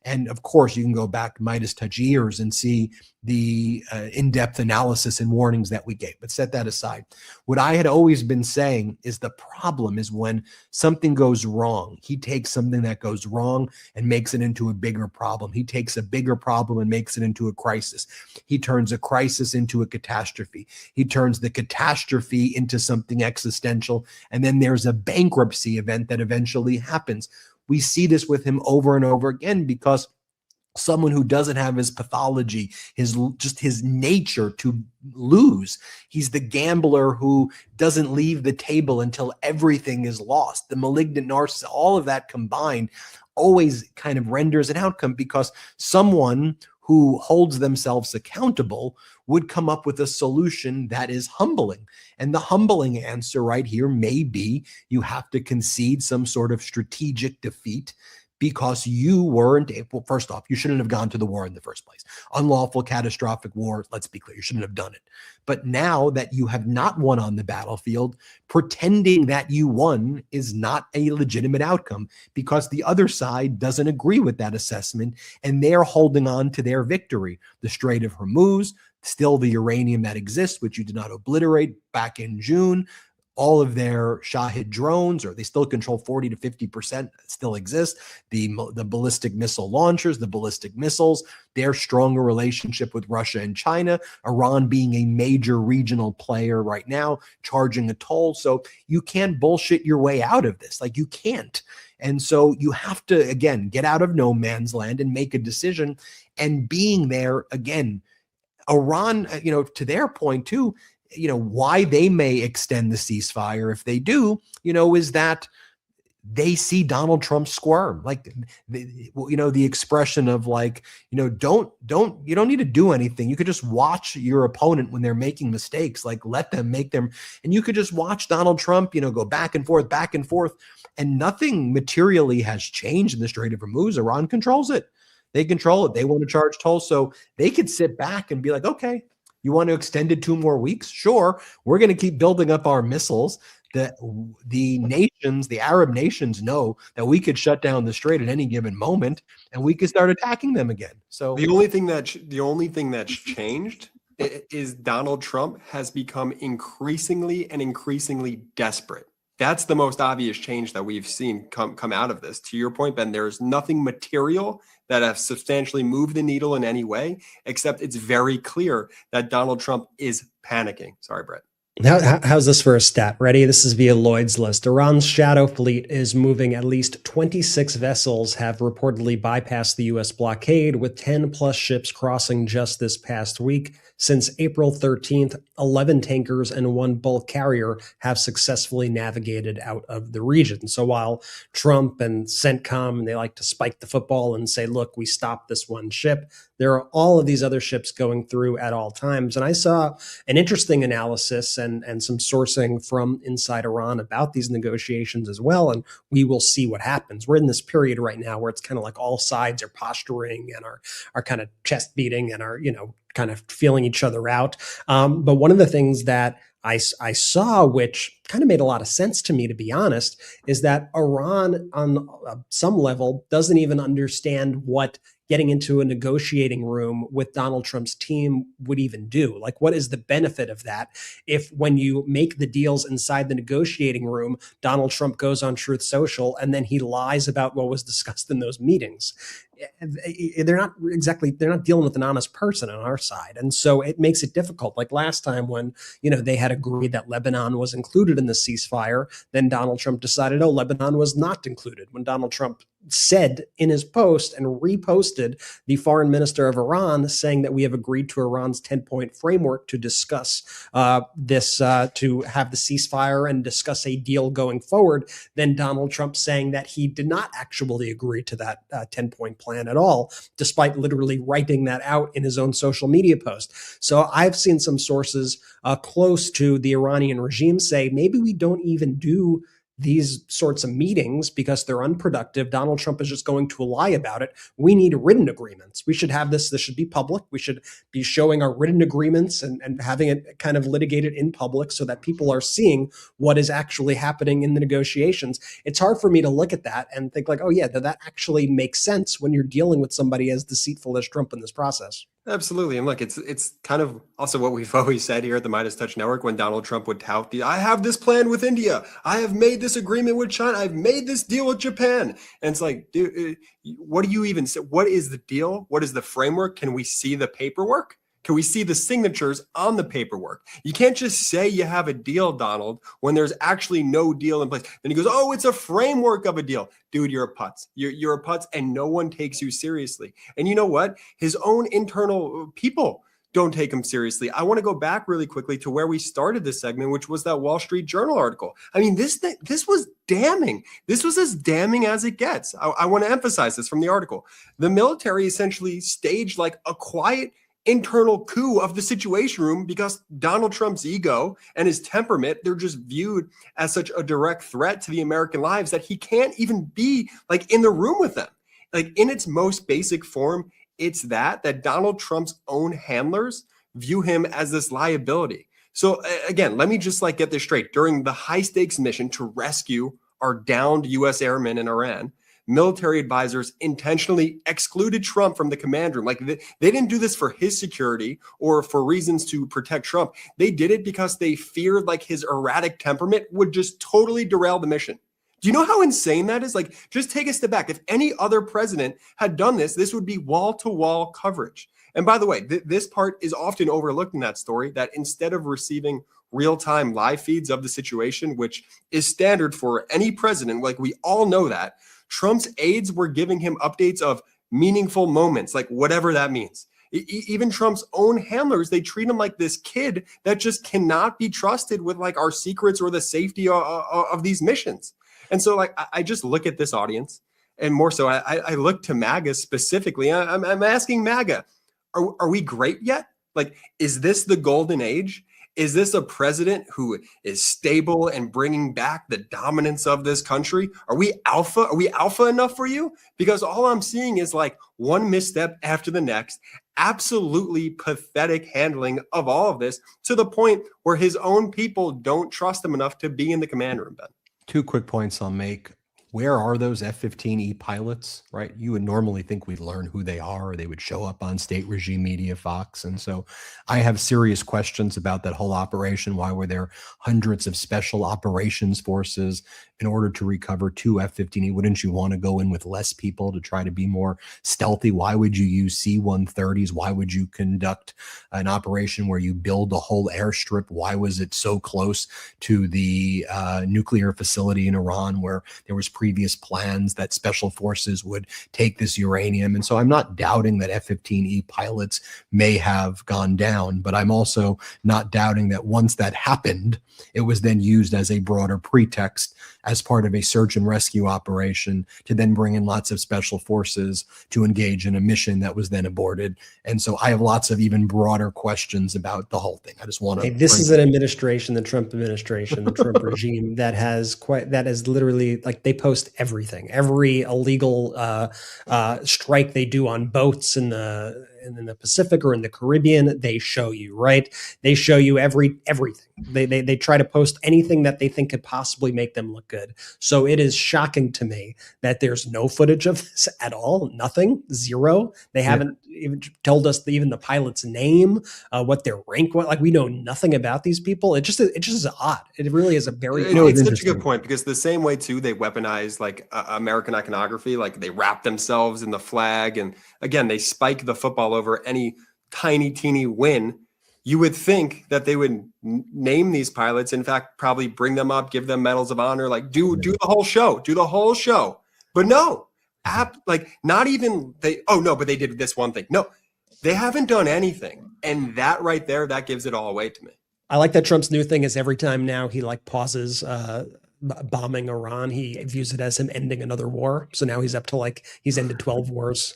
and of course, you can go back MeidasTouch years and see the in-depth analysis and warnings that we gave. But set that aside. What I had always been saying is the problem is when something goes wrong. He takes something that goes wrong and makes it into a bigger problem. He takes a bigger problem and makes it into a crisis. He turns a crisis into a catastrophe. He turns the catastrophe into something existential. And then there's a bankruptcy event that eventually happens. We see this with him over and over again because someone who doesn't have his pathology, his nature to lose. He's the gambler who doesn't leave the table until everything is lost. The malignant narcissist, all of that combined always kind of renders an outcome because someone who holds themselves accountable would come up with a solution that is humbling. And the humbling answer right here may be you have to concede some sort of strategic defeat because you weren't able. First off, you shouldn't have gone to the war in the first place. Unlawful, catastrophic war. Let's be clear. You shouldn't have done it. But now that you have not won on the battlefield, pretending that you won is not a legitimate outcome because the other side doesn't agree with that assessment and they're holding on to their victory. The Strait of Hormuz, still the uranium that exists, which you did not obliterate back in June. All of their Shahid drones, or they still control 40 to 50%, still exist. The ballistic missile launchers, the ballistic missiles, their stronger relationship with Russia and China, Iran being a major regional player right now, charging a toll. So you can't bullshit your way out of this. Like, you can't. And so you have to, again, get out of no man's land and make a decision. And being there, again, Iran, to their point too, why they may extend the ceasefire if they do, is that they see Donald Trump squirm. Like, the expression of like, you don't need to do anything. You could just watch your opponent when they're making mistakes, like let them make them. And you could just watch Donald Trump, go back and forth. And nothing materially has changed in the Strait of Hormuz. Iran controls it. They control it. They want to charge tolls. So they could sit back and be like, okay, you want to extend it 2 more weeks? Sure. We're going to keep building up our missiles. The nations, the Arab nations, know that we could shut down the strait at any given moment and we could start attacking them again. So the only thing that's changed is Donald Trump has become increasingly desperate. That's the most obvious change that we've seen come out of this. To your point, Ben, there's nothing material that has substantially moved the needle in any way, except it's very clear that Donald Trump is panicking. Sorry, Brett. How's this for a stat? Ready? This is via Lloyd's List. Iran's shadow fleet is moving. At least 26 vessels have reportedly bypassed the U.S. blockade, with 10 plus ships crossing just this past week. Since April 13th, 11 tankers and 1 bulk carrier have successfully navigated out of the region. So while Trump and CENTCOM, they like to spike the football and say, look, we stopped this one ship, there are all of these other ships going through at all times. And I saw an interesting analysis and some sourcing from inside Iran about these negotiations as well. And we will see what happens. We're in this period right now where it's kind of like all sides are posturing and are kind of chest beating and are, kind of feeling each other out. But one of the things that I saw, which kind of made a lot of sense to me, to be honest, is that Iran on some level doesn't even understand what getting into a negotiating room with Donald Trump's team would even do. Like, what is the benefit of that if when you make the deals inside the negotiating room, Donald Trump goes on Truth Social and then he lies about what was discussed in those meetings? They're not dealing with an honest person on our side. And so it makes it difficult. Like last time when, they had agreed that Lebanon was included in the ceasefire, then Donald Trump decided, Lebanon was not included. When Donald Trump said in his post and reposted the foreign minister of Iran saying that we have agreed to Iran's 10-point framework to discuss this, to have the ceasefire and discuss a deal going forward, then Donald Trump saying that he did not actually agree to that 10-point plan at all, despite literally writing that out in his own social media post. So I've seen some sources close to the Iranian regime say maybe we don't even do these sorts of meetings because they're unproductive. Donald Trump is just going to lie about it. We need written agreements. We should have this. This should be public. We should be showing our written agreements and having it kind of litigated in public so that people are seeing what is actually happening in the negotiations. It's hard for me to look at that and think like, oh yeah, that actually makes sense when you're dealing with somebody as deceitful as Trump in this process. Absolutely. And look, it's kind of also what we've always said here at the MeidasTouch Network when Donald Trump would tout I have this plan with India. I have made this agreement with China. I've made this deal with Japan. And it's like, dude, what do you even say? What is the deal? What is the framework? Can we see the paperwork? Can we see the signatures on the paperwork? You can't just say you have a deal, Donald, when there's actually no deal in place. Then he goes, oh, it's a framework of a deal. Dude, you're a putz. You're a putz and no one takes you seriously. And you know what? His own internal people don't take him seriously. I want to go back really quickly to where we started this segment, which was that Wall Street Journal article. I mean, this was damning. This was as damning as it gets. I want to emphasize this from the article. The military essentially staged like a quiet internal coup of the Situation Room because Donald Trump's ego and his temperament, they're just viewed as such a direct threat to the American lives that he can't even be like in the room with them. Like in its most basic form, it's that Donald Trump's own handlers view him as this liability. So again, let me just like get this straight. During the high stakes mission to rescue our downed US airmen in Iran, military advisors intentionally excluded Trump from the command room. Like they didn't do this for his security or for reasons to protect Trump. They did it because they feared like his erratic temperament would just totally derail the mission. Do you know how insane that is? Like, just take a step back. If any other president had done this, this would be wall-to-wall coverage. And by the way, this part is often overlooked in that story, that instead of receiving real-time live feeds of the situation, which is standard for any president, like we all know that, Trump's aides were giving him updates of meaningful moments, like whatever that means. Even Trump's own handlers, they treat him like this kid that just cannot be trusted with like our secrets or the safety of these missions. And so like, I just look at this audience, and more so, I look to MAGA specifically. I'm asking MAGA, are we great yet? Like, is this the golden age? Is this a president who is stable and bringing back the dominance of this country? Are we alpha? Are we alpha enough for you? Because all I'm seeing is like one misstep after the next, absolutely pathetic handling of all of this, to the point where his own people don't trust him enough to be in the command room, Ben. Two quick points I'll make. Where are those F-15E pilots, right? You would normally think we'd learn who they are, or they would show up on state regime media, Fox. And so I have serious questions about that whole operation. Why were there hundreds of special operations forces in order to recover two F-15E? Wouldn't you want to go in with less people to try to be more stealthy? Why would you use C-130s? Why would you conduct an operation where you build a whole airstrip? Why was it so close to the nuclear facility in Iran, where there was previous plans that special forces would take this uranium? And so I'm not doubting that F-15E pilots may have gone down, but I'm also not doubting that once that happened, it was then used as a broader pretext as part of a search and rescue operation to then bring in lots of special forces to engage in a mission that was then aborted. And so I have lots of even broader questions about the whole thing. I just want to. Hey, this is an administration, the Trump administration, the Trump regime that is literally like, they post everything, every illegal strike they do on boats in the Pacific or in the Caribbean. They show you, right? They show you everything. They try to post anything that they think could possibly make them look good. So it is shocking to me that there's no footage of this at all. Nothing, zero. They haven't even told us even the pilot's name, what their rank was. Like, we know nothing about these people. It just is odd. It really is a very. It's such a good point, because the same way too, they weaponize like American iconography. Like, they wrap themselves in the flag, and again, they spike the football over any tiny, teeny win. You would think that they would name these pilots, in fact, probably bring them up, give them medals of honor, like do the whole show, But no, like not even they. Oh no, but they did this one thing. No, they haven't done anything, and that right there, that gives it all away to me. I like that Trump's new thing is every time now he like pauses bombing Iran, he views it as him ending another war. So now he's up to like, he's ended 12 wars.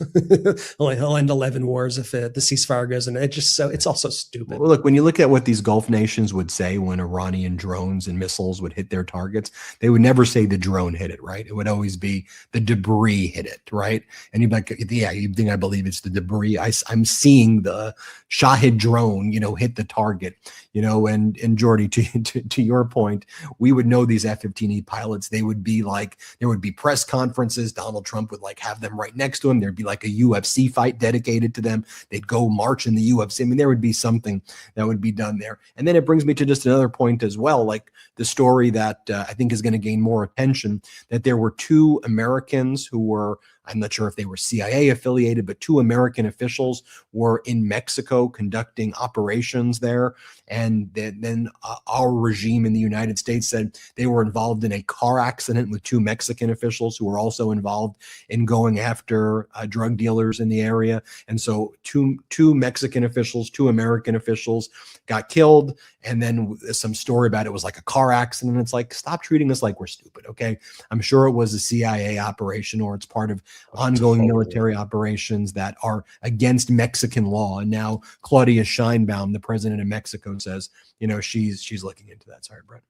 He'll end 11 wars if the ceasefire goes in. It's also stupid. Well, look, when you look at what these Gulf nations would say when Iranian drones and missiles would hit their targets, they would never say the drone hit it, right? It would always be the debris hit it, right? And you'd be like, yeah, you think I believe it's the debris? I'm seeing the Shahid drone, hit the target, and Jordy, to your point, we would know these F-15E pilots. They would be like, there would be press conferences. Donald Trump would like have them right next to him. There'd be like a UFC fight dedicated to them. They'd go march in the UFC. I mean, there would be something that would be done there. And then it brings me to just another point as well, like the story that I think is going to gain more attention, that there were two Americans who were, I'm not sure if they were CIA affiliated, but two American officials were in Mexico conducting operations there. And then our regime in the United States said they were involved in a car accident with two Mexican officials who were also involved in going after drug dealers in the area. And so two Mexican officials, two American officials got killed. And then some story about it was like a car accident. It's like, stop treating us like we're stupid, okay? I'm sure it was a CIA operation, or it's part of ongoing military operations that are against Mexican law. And now Claudia Sheinbaum, the president of Mexico, says, she's looking into that. Sorry, Brett.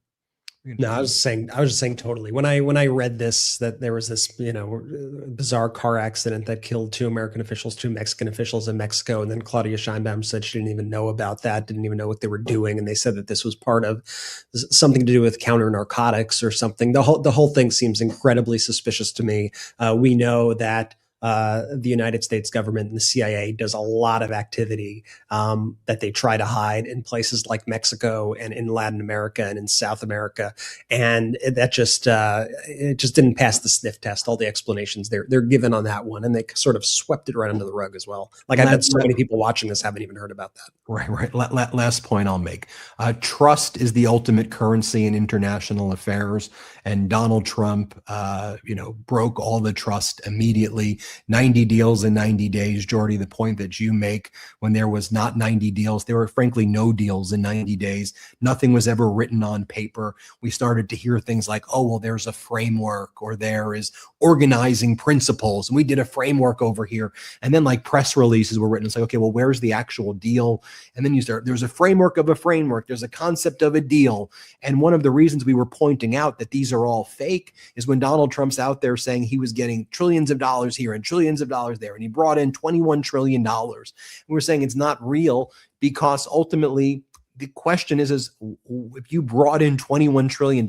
No, I was just saying totally. When I read this, that there was this, bizarre car accident that killed two American officials, two Mexican officials in Mexico. And then Claudia Sheinbaum said she didn't even know about that, didn't even know what they were doing. And they said that this was part of something to do with counter narcotics or something. The whole thing seems incredibly suspicious to me. We know that the United States government and the CIA does a lot of activity that they try to hide in places like Mexico and in Latin America and in South America, and that just it just didn't pass the sniff test. All the explanations they're given on that one, and they sort of swept it right under the rug as well. Like, I bet so many people watching this haven't even heard about that. Right. Last point I'll make: trust is the ultimate currency in international affairs, and Donald Trump, broke all the trust immediately. 90 deals in 90 days. Jordy, the point that you make, when there was not 90 deals, there were frankly no deals in 90 days. Nothing was ever written on paper. We started to hear things like, oh, well, there's a framework, or there is organizing principles, and we did a framework over here. And then like press releases were written. It's like, okay, well, where's the actual deal? And then there's a framework of a framework. There's a concept of a deal. And one of the reasons we were pointing out that these are all fake is when Donald Trump's out there saying he was getting trillions of dollars here and trillions of dollars there, and he brought in $21 trillion. And we're saying it's not real, because ultimately the question is if you brought in $21 trillion,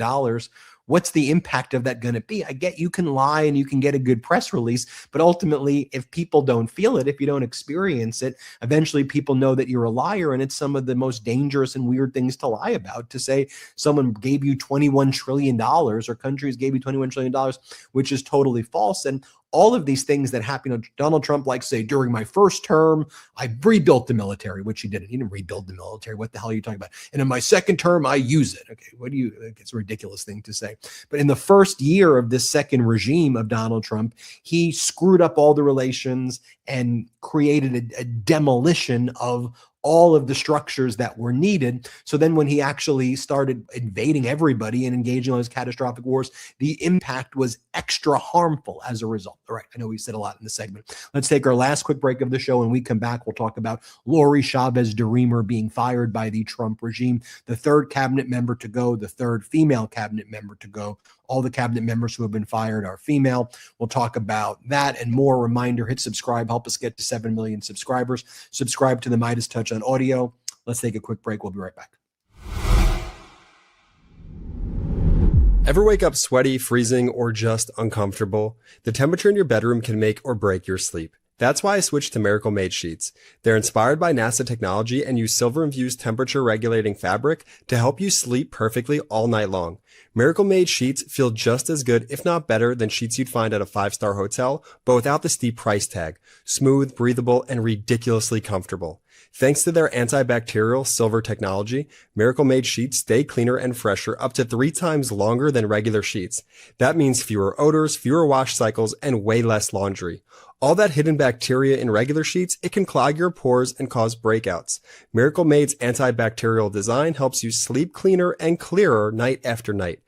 what's the impact of that going to be? I get you can lie and you can get a good press release, but ultimately, if people don't feel it, if you don't experience it, eventually people know that you're a liar. And it's some of the most dangerous and weird things to lie about, to say someone gave you $21 trillion or countries gave you $21 trillion, which is totally false. And all of these things that happen, Donald Trump likes to say, during my first term, I rebuilt the military, which he didn't. He didn't rebuild the military. What the hell are you talking about? And in my second term, I use it. Okay, it's a ridiculous thing to say. But in the first year of this second regime of Donald Trump, he screwed up all the relations and created a demolition of all of the structures that were needed. So then when he actually started invading everybody and engaging on his catastrophic wars, the impact was extra harmful as a result. All right, I know we said a lot in the segment. Let's take our last quick break of the show. When we come back, we'll talk about Lori Chavez DeRemer being fired by the Trump regime, the third cabinet member to go, the third female cabinet member to go. All the cabinet members who have been fired are female. We'll talk about that and more. Reminder, hit subscribe. Help us get to 7 million subscribers. Subscribe to the MeidasTouch on audio. Let's take a quick break. We'll be right back. Ever wake up sweaty, freezing, or just uncomfortable? The temperature in your bedroom can make or break your sleep. That's why I switched to Miracle Made sheets. They're inspired by NASA technology and use silver-infused temperature-regulating fabric to help you sleep perfectly all night long. Miracle Made sheets feel just as good, if not better, than sheets you'd find at a 5-star hotel, but without the steep price tag. Smooth, breathable, and ridiculously comfortable. Thanks to their antibacterial silver technology, Miracle Made sheets stay cleaner and fresher up to 3 times longer than regular sheets. That means fewer odors, fewer wash cycles, and way less laundry. All that hidden bacteria in regular sheets, it can clog your pores and cause breakouts. Miracle Made's antibacterial design helps you sleep cleaner and clearer night after night.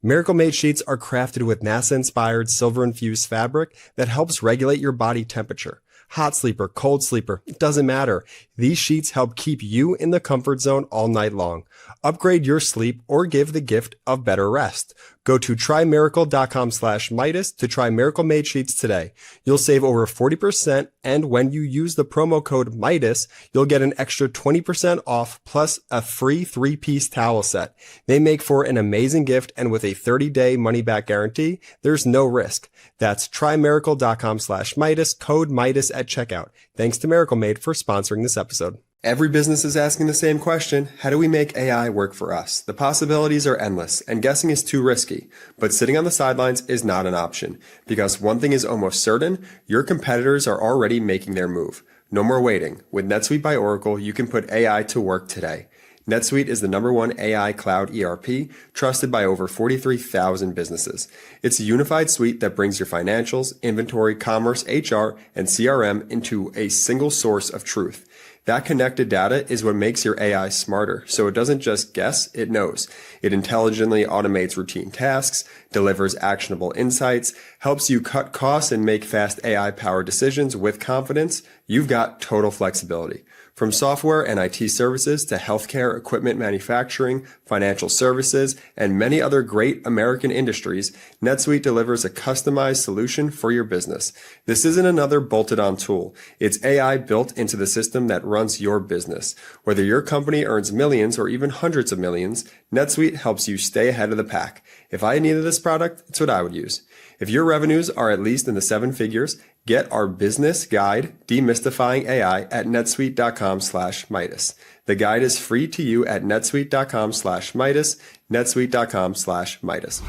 Miracle Made sheets are crafted with NASA-inspired silver-infused fabric that helps regulate your body temperature. Hot sleeper, cold sleeper, it doesn't matter. These sheets help keep you in the comfort zone all night long. Upgrade your sleep or give the gift of better rest. Go to trymiracle.com/Meidas to try Miracle Made sheets today. You'll save over 40%, and when you use the promo code Meidas, you'll get an extra 20% off plus a free 3-piece towel set. They make for an amazing gift, and with a 30-day money-back guarantee, there's no risk. That's trymiracle.com/Meidas, code Meidas at checkout. Thanks to Miracle Made for sponsoring this episode. Every business is asking the same question. How do we make AI work for us? The possibilities are endless, and guessing is too risky. But sitting on the sidelines is not an option, because one thing is almost certain, your competitors are already making their move. No more waiting. With NetSuite by Oracle, you can put AI to work today. NetSuite is the #1 AI cloud ERP, trusted by over 43,000 businesses. It's a unified suite that brings your financials, inventory, commerce, HR, and CRM into a single source of truth. That connected data is what makes your AI smarter. So it doesn't just guess, it knows. It intelligently automates routine tasks, delivers actionable insights, helps you cut costs and make fast AI-powered decisions with confidence. You've got total flexibility. From software and IT services to healthcare, equipment manufacturing, financial services, and many other great American industries, NetSuite delivers a customized solution for your business. This isn't another bolted-on tool. It's AI built into the system that runs your business. Whether your company earns millions or even hundreds of millions, NetSuite helps you stay ahead of the pack. If I needed this product, it's what I would use. If your revenues are at least in the 7 figures, get our business guide, Demystifying AI, at netsuite.com/Meidas. The guide is free to you at netsuite.com/Meidas, netsuite.com/Meidas.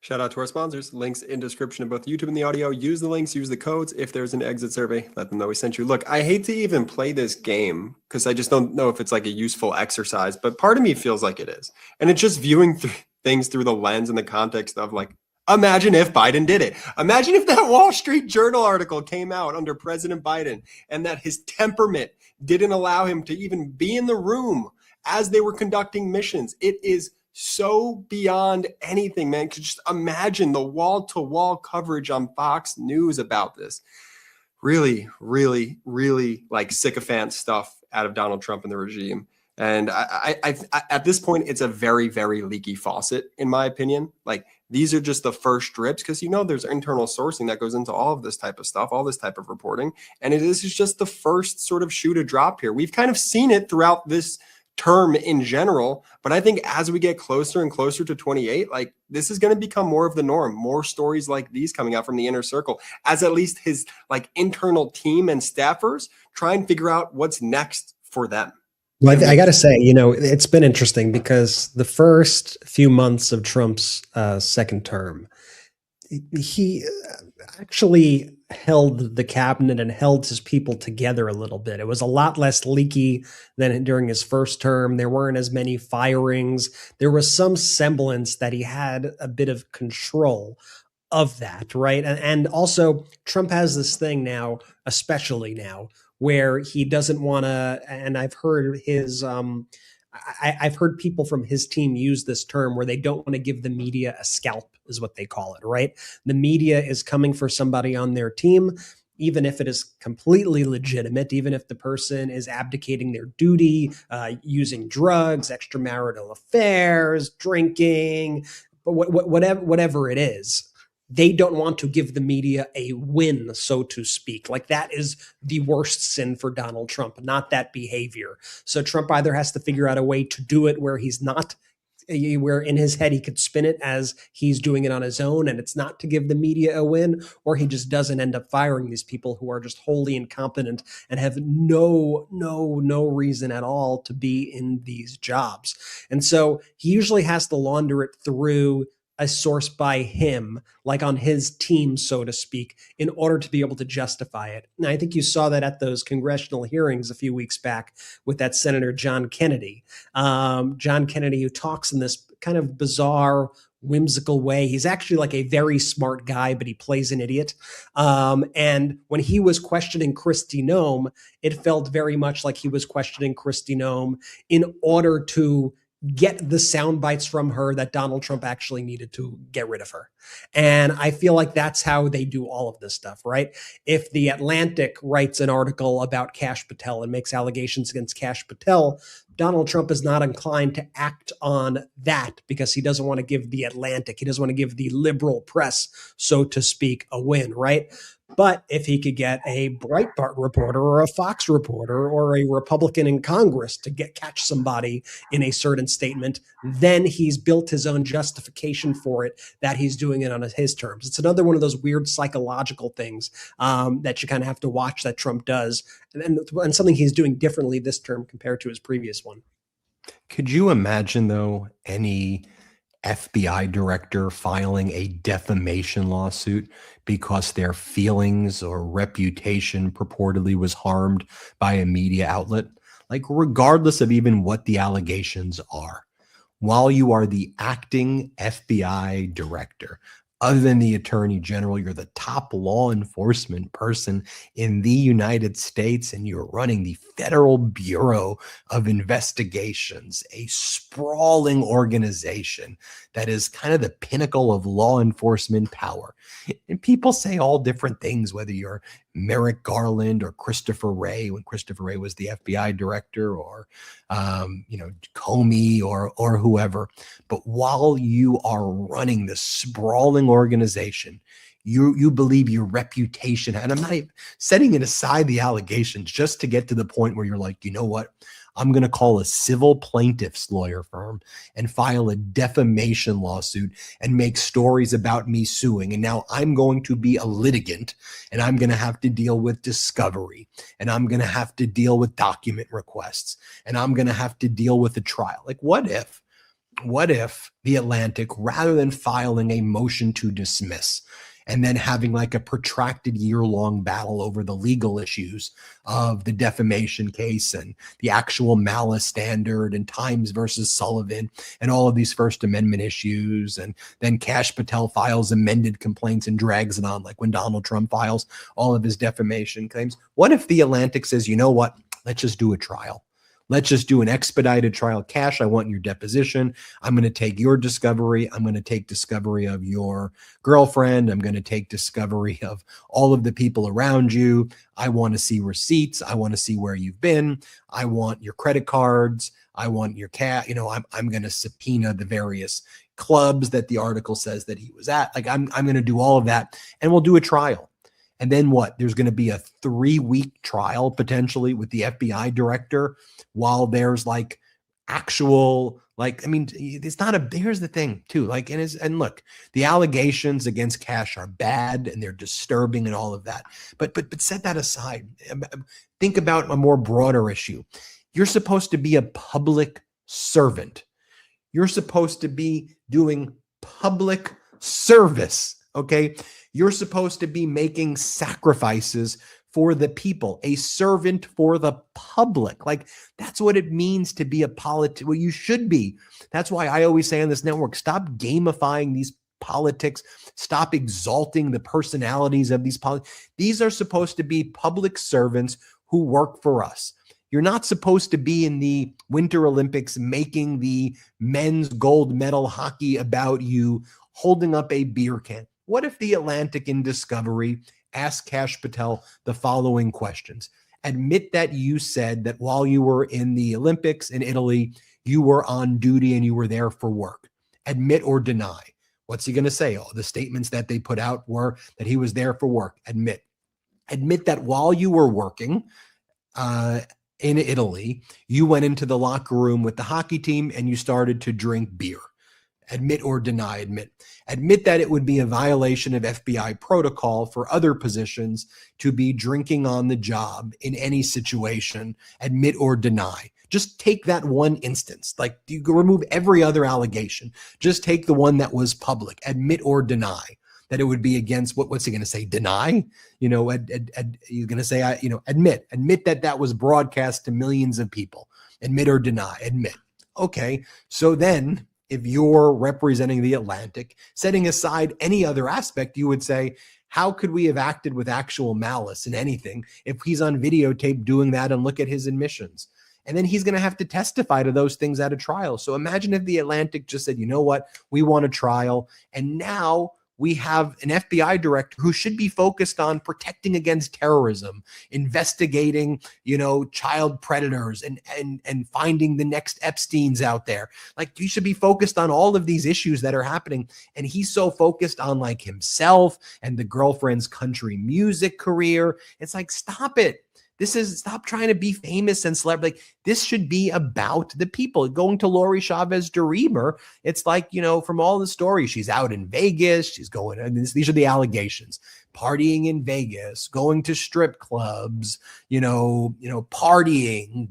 Shout out to our sponsors. Links in description of both YouTube and the audio. Use the links, use the codes. If there's an exit survey, let them know we sent you. Look, I hate to even play this game because I just don't know if it's like a useful exercise, but part of me feels like it is. And it's just viewing things through the lens and the context of like, imagine if Biden did it. Imagine if that Wall Street Journal article came out under President Biden and that his temperament didn't allow him to even be in the room as they were conducting missions. It is so beyond anything, man. Could just imagine the wall-to-wall coverage on Fox News about this. Really, really, really like sycophant stuff out of Donald Trump and the regime. And I at this point, it's a very, very leaky faucet, in my opinion. Like, these are just the first drips because, you know, there's internal sourcing that goes into all of this type of stuff, all this type of reporting. And this is just the first sort of shoe to drop here. We've kind of seen it throughout this term in general, but I think as we get closer and closer to 28, like, this is going to become more of the norm. More stories like these coming out from the inner circle, as at least his like internal team and staffers try and figure out what's next for them. Well, I got to say, you know, it's been interesting because the first few months of Trump's second term, he actually held the cabinet and held his people together a little bit. It was a lot less leaky than during his first term. There weren't as many firings. There was some semblance that he had a bit of control of that, right? And also, Trump has this thing now, especially now, where he doesn't want to, and I've heard his, I've heard people from his team use this term where they don't want to give the media a scalp, is what they call it, right? The media is coming for somebody on their team, even if it is completely legitimate, even if the person is abdicating their duty, using drugs, extramarital affairs, drinking, but whatever it is. They don't want to give the media a win, so to speak. Like, that is the worst sin for Donald Trump, not that behavior. So Trump either has to figure out a way to do it where he's not, where in his head he could spin it as he's doing it on his own and it's not to give the media a win, or he just doesn't end up firing these people who are just wholly incompetent and have no reason at all to be in these jobs. And so he usually has to launder it through a source by him, like on his team, so to speak, in order to be able to justify it. And I think you saw that at those congressional hearings a few weeks back with that Senator John Kennedy. John Kennedy, who talks in this kind of bizarre, whimsical way. He's actually like a very smart guy, but he plays an idiot. And when he was questioning Kristi Noem, it felt very much like he was questioning Kristi Noem in order to get the sound bites from her that Donald Trump actually needed to get rid of her. And I feel like that's how they do all of this stuff, right? If the Atlantic writes an article about Kash Patel and makes allegations against Kash Patel, Donald Trump is not inclined to act on that because he doesn't want to give the Atlantic, he doesn't want to give the liberal press, so to speak, a win, right? But if he could get a Breitbart reporter or a Fox reporter or a Republican in Congress to catch somebody in a certain statement, then he's built his own justification for it, that he's doing it on his terms. It's another one of those weird psychological things that you kind of have to watch that Trump does, and something he's doing differently this term compared to his previous one. Could you imagine, though, any FBI director filing a defamation lawsuit because their feelings or reputation purportedly was harmed by a media outlet? Like, regardless of even what the allegations are, while you are the acting FBI director, Other than the attorney general, you're the top law enforcement person in the United States, and you're running the Federal Bureau of Investigations, a sprawling organization that is kind of the pinnacle of law enforcement power. And people say all different things, whether you're Merrick Garland or Christopher Wray, when Christopher Wray was the FBI director, or Comey or whoever. But while you are running this sprawling organization, you believe your reputation, and I'm not even setting it aside the allegations, just to get to the point where you're like, you know what? I'm going to call a civil plaintiff's lawyer firm and file a defamation lawsuit and make stories about me suing. And now I'm going to be a litigant, and I'm going to have to deal with discovery, and I'm going to have to deal with document requests, and I'm going to have to deal with a trial. Like, what if the Atlantic, rather than filing a motion to dismiss and then having like a protracted year-long battle over the legal issues of the defamation case and the actual malice standard and Times versus Sullivan and all of these First Amendment issues, and then Kash Patel files amended complaints and drags it on, like when Donald Trump files all of his defamation claims. What if the Atlantic says, you know what, let's just do a trial. Let's just do an expedited trial. Kash, I want your deposition. I'm going to take your discovery. I'm going to take discovery of your girlfriend. I'm going to take discovery of all of the people around you. I want to see receipts. I want to see where you've been. I want your credit cards. I want your cat. I'm going to subpoena the various clubs that the article says that he was at. Like, I'm going to do all of that, and we'll do a trial. And then what? There's going to be a 3-week trial potentially with the FBI director, while there's like actual, it's not here's the thing too. And look, the allegations against Kash are bad and they're disturbing and all of that. But set that aside. Think about a more broader issue. You're supposed to be a public servant. You're supposed to be doing public service. Okay. You're supposed to be making sacrifices for the people, a servant for the public. Like, that's what it means to be a politician. Well, you should be. That's why I always say on this network, stop gamifying these politics. Stop exalting the personalities of these politics. These are supposed to be public servants who work for us. You're not supposed to be in the Winter Olympics making the men's gold medal hockey about you holding up a beer can. What if the Atlantic in discovery asked Kash Patel the following questions? Admit that you said that while you were in the Olympics in Italy, you were on duty and you were there for work. Admit or deny. What's he going to say? Oh, the statements that they put out were that he was there for work. Admit that while you were working in Italy, you went into the locker room with the hockey team and you started to drink beer. Admit or deny. Admit that it would be a violation of FBI protocol for other positions to be drinking on the job in any situation. Admit or deny. Just take that one instance. Like, you can remove every other allegation. Just take the one that was public. Admit or deny that it would be against what's he going to say? Deny? He's going to say, admit that was broadcast to millions of people. Admit or deny. Admit. Okay. So then, if you're representing the Atlantic, setting aside any other aspect, you would say, how could we have acted with actual malice in anything if he's on videotape doing that, and look at his admissions? And then he's going to have to testify to those things at a trial. So imagine if the Atlantic just said, you know what, we want a trial. And now we have an FBI director who should be focused on protecting against terrorism, investigating, child predators, and finding the next Epsteins out there. Like, you should be focused on all of these issues that are happening. And he's so focused on like himself and the girlfriend's country music career. It's like, stop it. Stop trying to be famous and celebrity. Like, this should be about the people. Going to Lori Chavez DeRemer, it's like, from all the stories, she's out in Vegas, she's going, and these are the allegations, partying in Vegas, going to strip clubs, partying,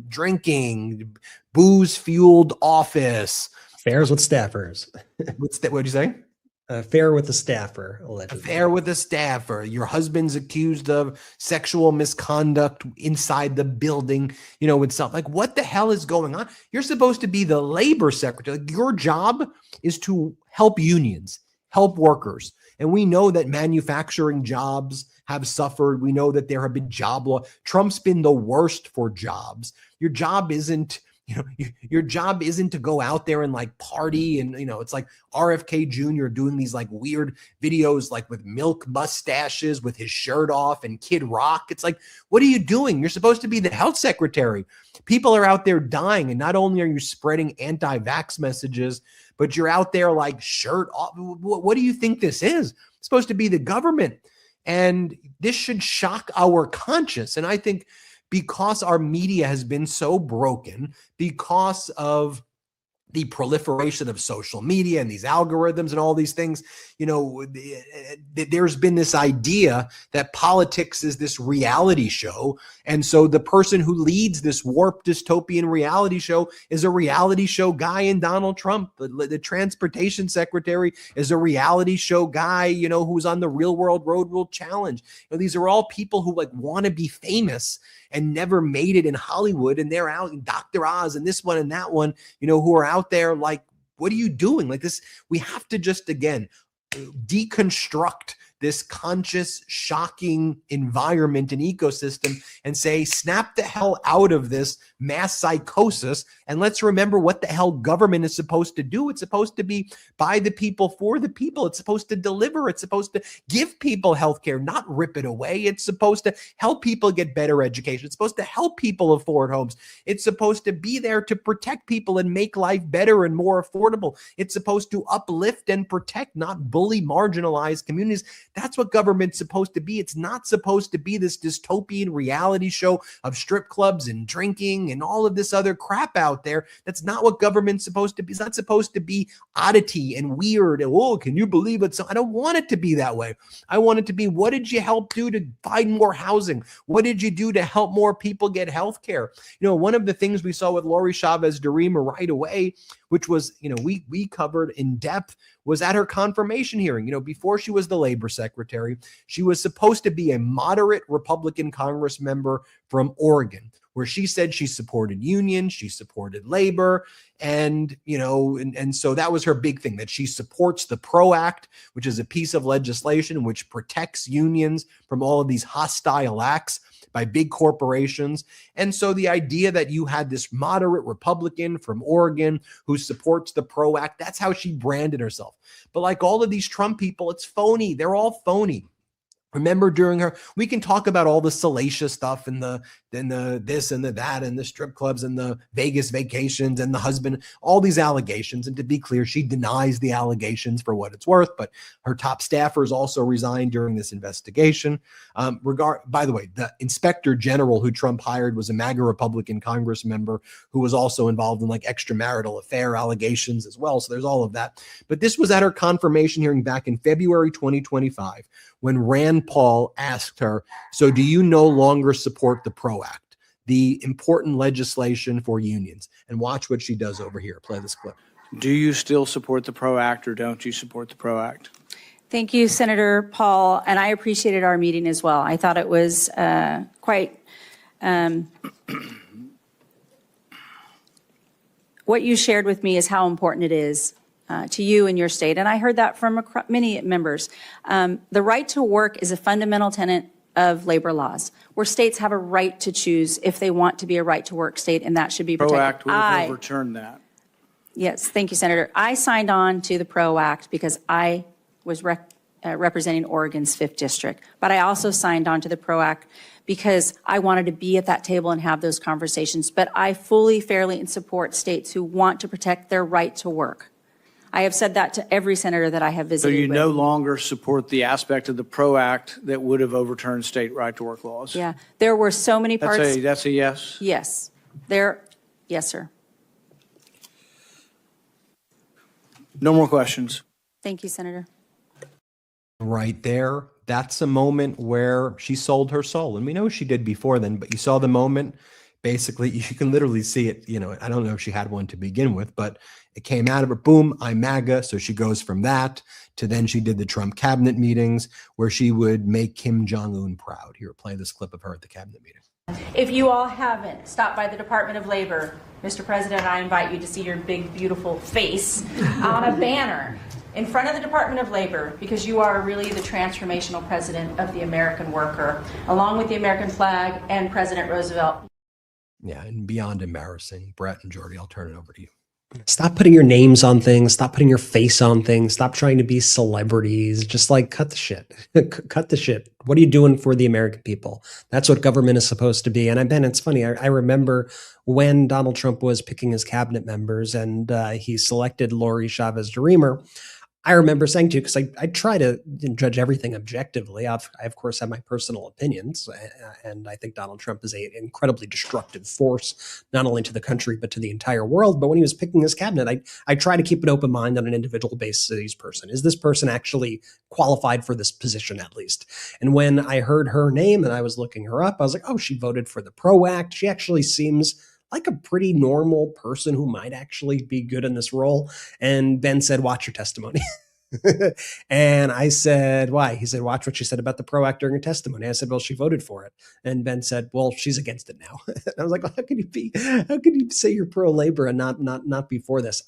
drinking, booze-fueled office. Affairs with staffers. What'd you say? Affair with a staffer, allegedly. Affair with a staffer. Your husband's accused of sexual misconduct inside the building, with something. Like, what the hell is going on? You're supposed to be the labor secretary. Like, your job is to help unions. help workers. And we know that manufacturing jobs have suffered. We know that there have been job loss. Trump's been the worst for jobs. Your job isn't, your job isn't to go out there and like party. And, it's like RFK Jr. doing these like weird videos, like with milk mustaches, with his shirt off, and Kid Rock. It's like, what are you doing? You're supposed to be the health secretary. People are out there dying. And not only are you spreading anti-vax messages, but you're out there like shirt off. What do you think this is? It's supposed to be the government. And this should shock our conscience. And I think because our media has been so broken, because of the proliferation of social media and these algorithms and all these things, there's been this idea that politics is this reality show. And so the person who leads this warped dystopian reality show is a reality show guy in Donald Trump. The transportation secretary is a reality show guy, who's on the Real World Road Rule Challenge. These are all people who like want to be famous and never made it in Hollywood. And they're out in Dr. Oz and this one and that one, who are out there like, what are you doing? Like this, we have to just, again, deconstruct this conscious, shocking environment and ecosystem and say, snap the hell out of this mass psychosis. And let's remember what the hell government is supposed to do. It's supposed to be by the people, for the people. It's supposed to deliver. It's supposed to give people healthcare, not rip it away. It's supposed to help people get better education. It's supposed to help people afford homes. It's supposed to be there to protect people and make life better and more affordable. It's supposed to uplift and protect, not bully marginalized communities. That's what government's supposed to be. It's not supposed to be this dystopian reality show of strip clubs and drinking and all of this other crap out there. That's not what government's supposed to be. It's not supposed to be oddity and weird. And, oh, can you believe it? So I don't want it to be that way. I want it to be, what did you help do to find more housing? What did you do to help more people get health care? One of the things we saw with Lori Chavez-Darima right away, which was, we covered in depth, was at her confirmation hearing. Before she was the labor secretary, she was supposed to be a moderate Republican Congress member from Oregon, where she said she supported unions, she supported labor, and so that was her big thing, that she supports the PRO Act, which is a piece of legislation which protects unions from all of these hostile acts by big corporations. And so the idea that you had this moderate Republican from Oregon who supports the PRO Act, that's how she branded herself. But like all of these Trump people, it's phony. They're all phony. Remember during her, we can talk about all the salacious stuff and the this and the that and the strip clubs and the Vegas vacations and the husband, all these allegations. And to be clear, she denies the allegations for what it's worth, but her top staffers also resigned during this investigation. By the way, the inspector general who Trump hired was a MAGA Republican Congress member who was also involved in like extramarital affair allegations as well. So there's all of that. But this was at her confirmation hearing back in February 2025. When Rand Paul asked her, so do you no longer support the PRO Act, the important legislation for unions? And watch what she does over here. Play this clip. Do you still support the PRO Act or don't you support the PRO Act? Thank you, Senator Paul. And I appreciated our meeting as well. I thought it was quite what you shared with me is how important it is to you and your state. And I heard that from many members. The right to work is a fundamental tenet of labor laws, where states have a right to choose if they want to be a right to work state, and that should be protected. PRO Act would have overturned that. Yes, thank you, Senator. I signed on to the PRO Act because I was representing Oregon's 5th District, but I also signed on to the PRO Act because I wanted to be at that table and have those conversations. But I fully, fairly, and support states who want to protect their right to work. I have said that to every senator that I have visited. So you no longer support the aspect of the PRO Act that would have overturned state right to work laws? Yeah, there were so many parts. That's a yes? Yes. Yes, sir. No more questions. Thank you, Senator. Right there, that's a moment where she sold her soul. And we know she did before then, but you saw the moment. Basically, you can literally see it. I don't know if she had one to begin with, but it came out of her. Boom, I'm MAGA. So she goes from that to then she did the Trump cabinet meetings where she would make Kim Jong-un proud. Here, play this clip of her at the cabinet meeting. If you all haven't stopped by the Department of Labor, Mr. President, I invite you to see your big, beautiful face on a banner in front of the Department of Labor, because you are really the transformational president of the American worker, along with the American flag and President Roosevelt. Yeah, and beyond embarrassing. Brett and Jordy, I'll turn it over to you. Stop putting your names on things. Stop putting your face on things. Stop trying to be celebrities. Just like cut the shit. Cut the shit. What are you doing for the American people? That's what government is supposed to be. And it's funny. I remember when Donald Trump was picking his cabinet members and he selected Lori Chavez-DeRemer. I remember saying to you, because I try to judge everything objectively. I, of course, have my personal opinions, and I think Donald Trump is an incredibly destructive force, not only to the country, but to the entire world. But when he was picking his cabinet, I try to keep an open mind on an individual basis of each person. Is this person actually qualified for this position, at least? And when I heard her name and I was looking her up, I was like, oh, she voted for the PRO Act. She actually seems like a pretty normal person who might actually be good in this role. And Ben said, watch your testimony. And I said, why? He said, watch what she said about the PRO Act during her testimony. I said, well, she voted for it. And Ben said, well, she's against it now. And I was like, well, how can you say you're pro-labor and not be for this?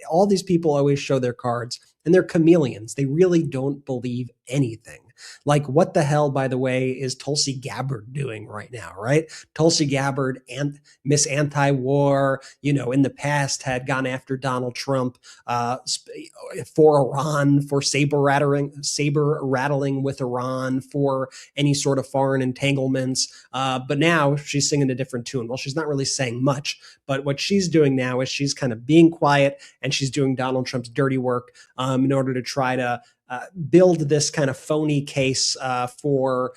All these people always show their cards, and they're chameleons. They really don't believe anything. Like, what the hell, by the way, is Tulsi Gabbard doing right now, right? Tulsi Gabbard and Miss Anti-War, in the past had gone after Donald Trump for Iran, for saber rattling with Iran, for any sort of foreign entanglements. But now she's singing a different tune. Well, she's not really saying much, but what she's doing now is she's kind of being quiet, and she's doing Donald Trump's dirty work in order to try to build this kind of phony case for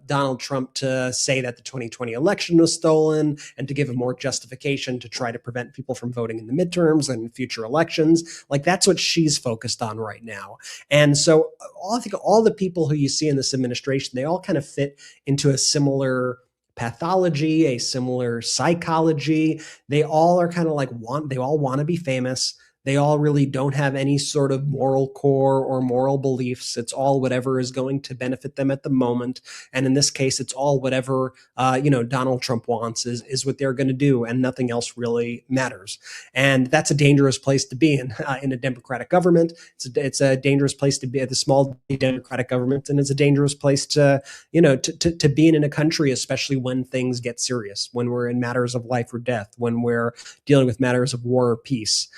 Donald Trump to say that the 2020 election was stolen, and to give him more justification to try to prevent people from voting in the midterms and future elections. Like, that's what she's focused on right now. And so I think all the people who you see in this administration, they all kind of fit into a similar pathology, a similar psychology. They all are kind of like they all want to be famous. They all really don't have any sort of moral core or moral beliefs. It's all whatever is going to benefit them at the moment. And in this case, it's all whatever, Donald Trump wants is what they're going to do, and nothing else really matters. And that's a dangerous place to be in a democratic government. It's a dangerous place to be at the small democratic government. And it's a dangerous place to be in a country, especially when things get serious, when we're in matters of life or death, when we're dealing with matters of war or peace.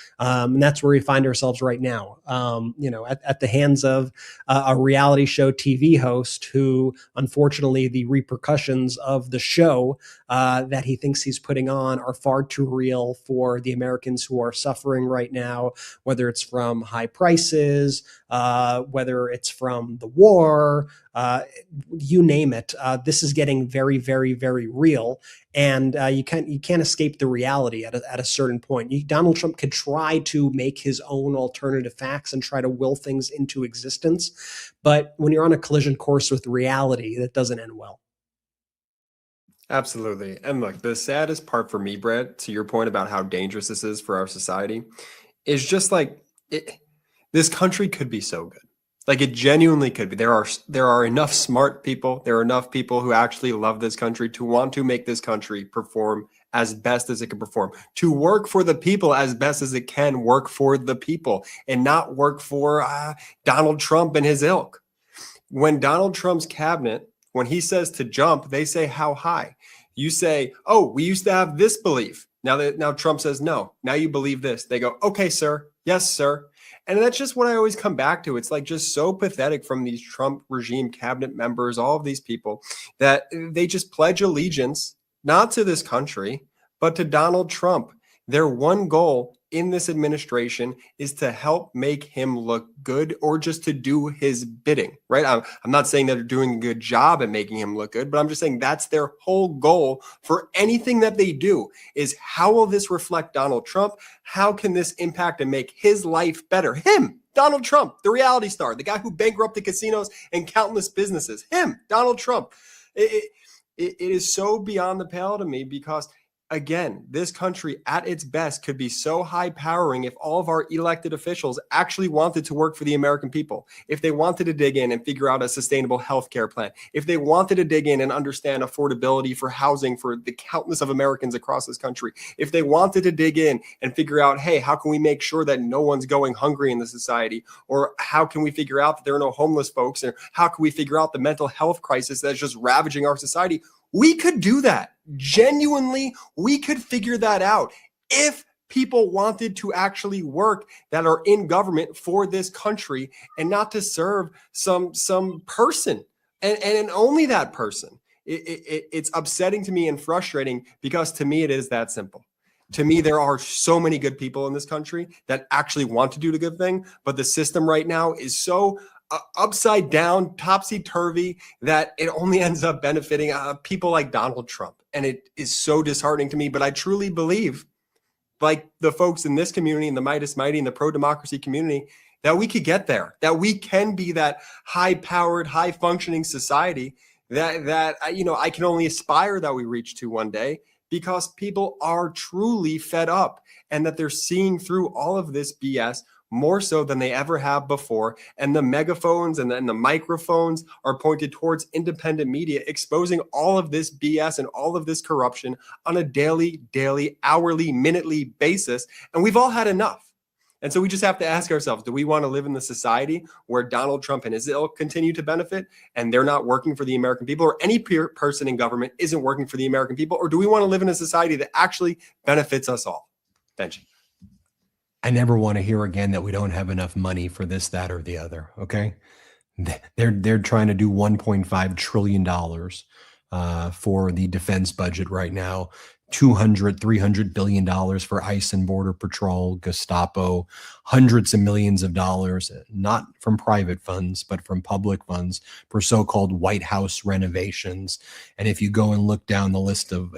And that's where we find ourselves right now, at the hands of a reality show TV host who, unfortunately, the repercussions of the show that he thinks he's putting on are far too real for the Americans who are suffering right now, whether it's from high prices, whether it's from the war, you name it. This is getting very, very, very real. And you can't escape the reality at a certain point. Donald Trump could try to make his own alternative facts and try to will things into existence. But when you're on a collision course with reality, that doesn't end well. Absolutely. And look, the saddest part for me, Brett, to your point about how dangerous this is for our society, is just like this country could be so good. Like, it genuinely could be. There are enough smart people. There are enough people who actually love this country to want to make this country perform as best as it can perform, to work for the people as best as it can work for the people, and not work for Donald Trump and his ilk. When Donald Trump's cabinet, when he says to jump, they say, how high? You say, oh, we used to have this belief. Now Trump says, no, now you believe this. They go, okay, sir. Yes, sir. And that's just what I always come back to. It's like just so pathetic from these Trump regime cabinet members, all of these people, that they just pledge allegiance, not to this country, but to Donald Trump. Their one goal in this administration is to help make him look good, or just to do his bidding, right? I'm not saying that they're doing a good job at making him look good, but I'm just saying that's their whole goal for anything that they do, is how will this reflect Donald Trump? How can this impact and make his life better? Him, Donald Trump, the reality star, the guy who bankrupted casinos and countless businesses. Him, Donald Trump. It is so beyond the pale to me, because again, this country at its best could be so high powering if all of our elected officials actually wanted to work for the American people, if they wanted to dig in and figure out a sustainable healthcare plan, if they wanted to dig in and understand affordability for housing for the countless of Americans across this country, if they wanted to dig in and figure out, hey, how can we make sure that no one's going hungry in the society? Or how can we figure out that there are no homeless folks? Or how can we figure out the mental health crisis that's just ravaging our society? We could do that. Genuinely, we could figure that out if people wanted to actually work that are in government for this country and not to serve some person and only that person. It's upsetting to me and frustrating because to me, it is that simple. To me, there are so many good people in this country that actually want to do the good thing, but the system right now is so upside down, topsy-turvy, that it only ends up benefiting people like Donald Trump. And it is so disheartening to me, but I truly believe, like the folks in this community, in the Meidas Mighty, and the pro-democracy community, that we could get there, that we can be that high-powered, high-functioning society that I can only aspire that we reach to one day, because people are truly fed up and that they're seeing through all of this BS more so than they ever have before. And the megaphones and the microphones are pointed towards independent media, exposing all of this BS and all of this corruption on a daily, hourly, minutely basis. And we've all had enough. And so we just have to ask ourselves, do we want to live in the society where Donald Trump and his ilk continue to benefit and they're not working for the American people, or any person in government isn't working for the American people? Or do we want to live in a society that actually benefits us all? Benji. I never want to hear again that we don't have enough money for this, that, or the other. Okay. They're trying to do $1.5 trillion for the defense budget right now. $300 billion for ICE and Border Patrol, Gestapo, hundreds of millions of dollars, not from private funds, but from public funds for so-called White House renovations. And if you go and look down the list of,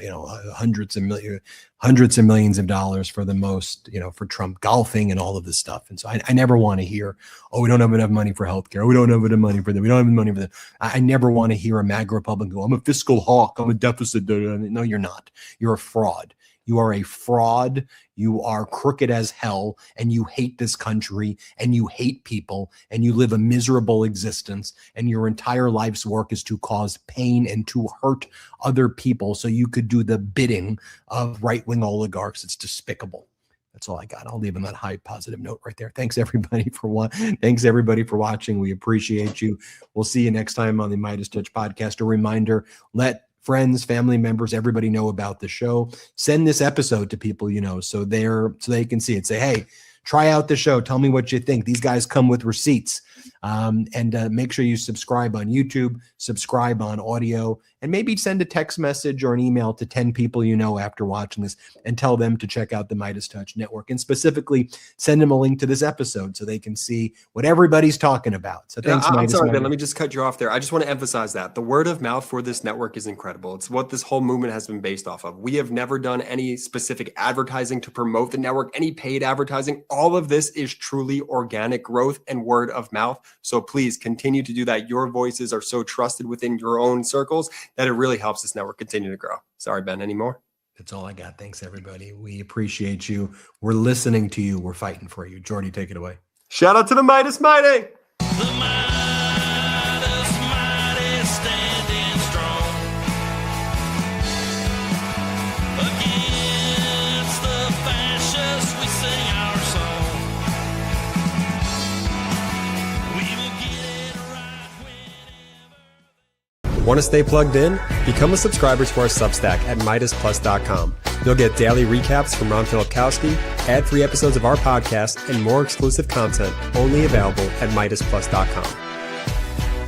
hundreds of millions of dollars for the most, for Trump golfing and all of this stuff. And so I never want to hear, oh, we don't have enough money for healthcare. We don't have enough money for that. We don't have enough money for that. I never want to hear a MAGA Republican go, I'm a fiscal hawk. I'm a deficit. No, you're not. You're a fraud. You are a fraud. You are crooked as hell, and you hate this country, and you hate people, and you live a miserable existence, and your entire life's work is to cause pain and to hurt other people so you could do the bidding of right-wing oligarchs. It's despicable. That's all I got. I'll leave on that high positive note right there. Thanks everybody for watching. We appreciate you. We'll see you next time on the MeidasTouch Podcast. A reminder, let friends, family members, everybody know about the show. Send this episode to people so they can see it. Say, hey, try out the show. Tell me what you think. These guys come with receipts. And make sure you subscribe on YouTube, subscribe on audio, and maybe send a text message or an email to 10 people after watching this and tell them to check out the MeidasTouch Network, and specifically send them a link to this episode so they can see what everybody's talking about. So thanks, I'm sorry, Ben, let me just cut you off there. I just want to emphasize that the word of mouth for this network is incredible. It's what this whole movement has been based off of. We have never done any specific advertising to promote the network, any paid advertising. All of this is truly organic growth and word of mouth. So please continue to do that. Your voices are so trusted within your own circles that it really helps this network continue to grow. Sorry, Ben, any more? That's all I got. Thanks, everybody. We appreciate you. We're listening to you. We're fighting for you. Jordy, take it away. Shout out to the Meidas Mighty. Standing strong against the fascists. We sing our song. We will get it right whenever. Want to stay plugged in? Become a subscriber to our Substack at MeidasPlus.com. You'll get daily recaps from Ron Filipkowski, ad-free episodes of our podcast, and more exclusive content only available at MeidasPlus.com.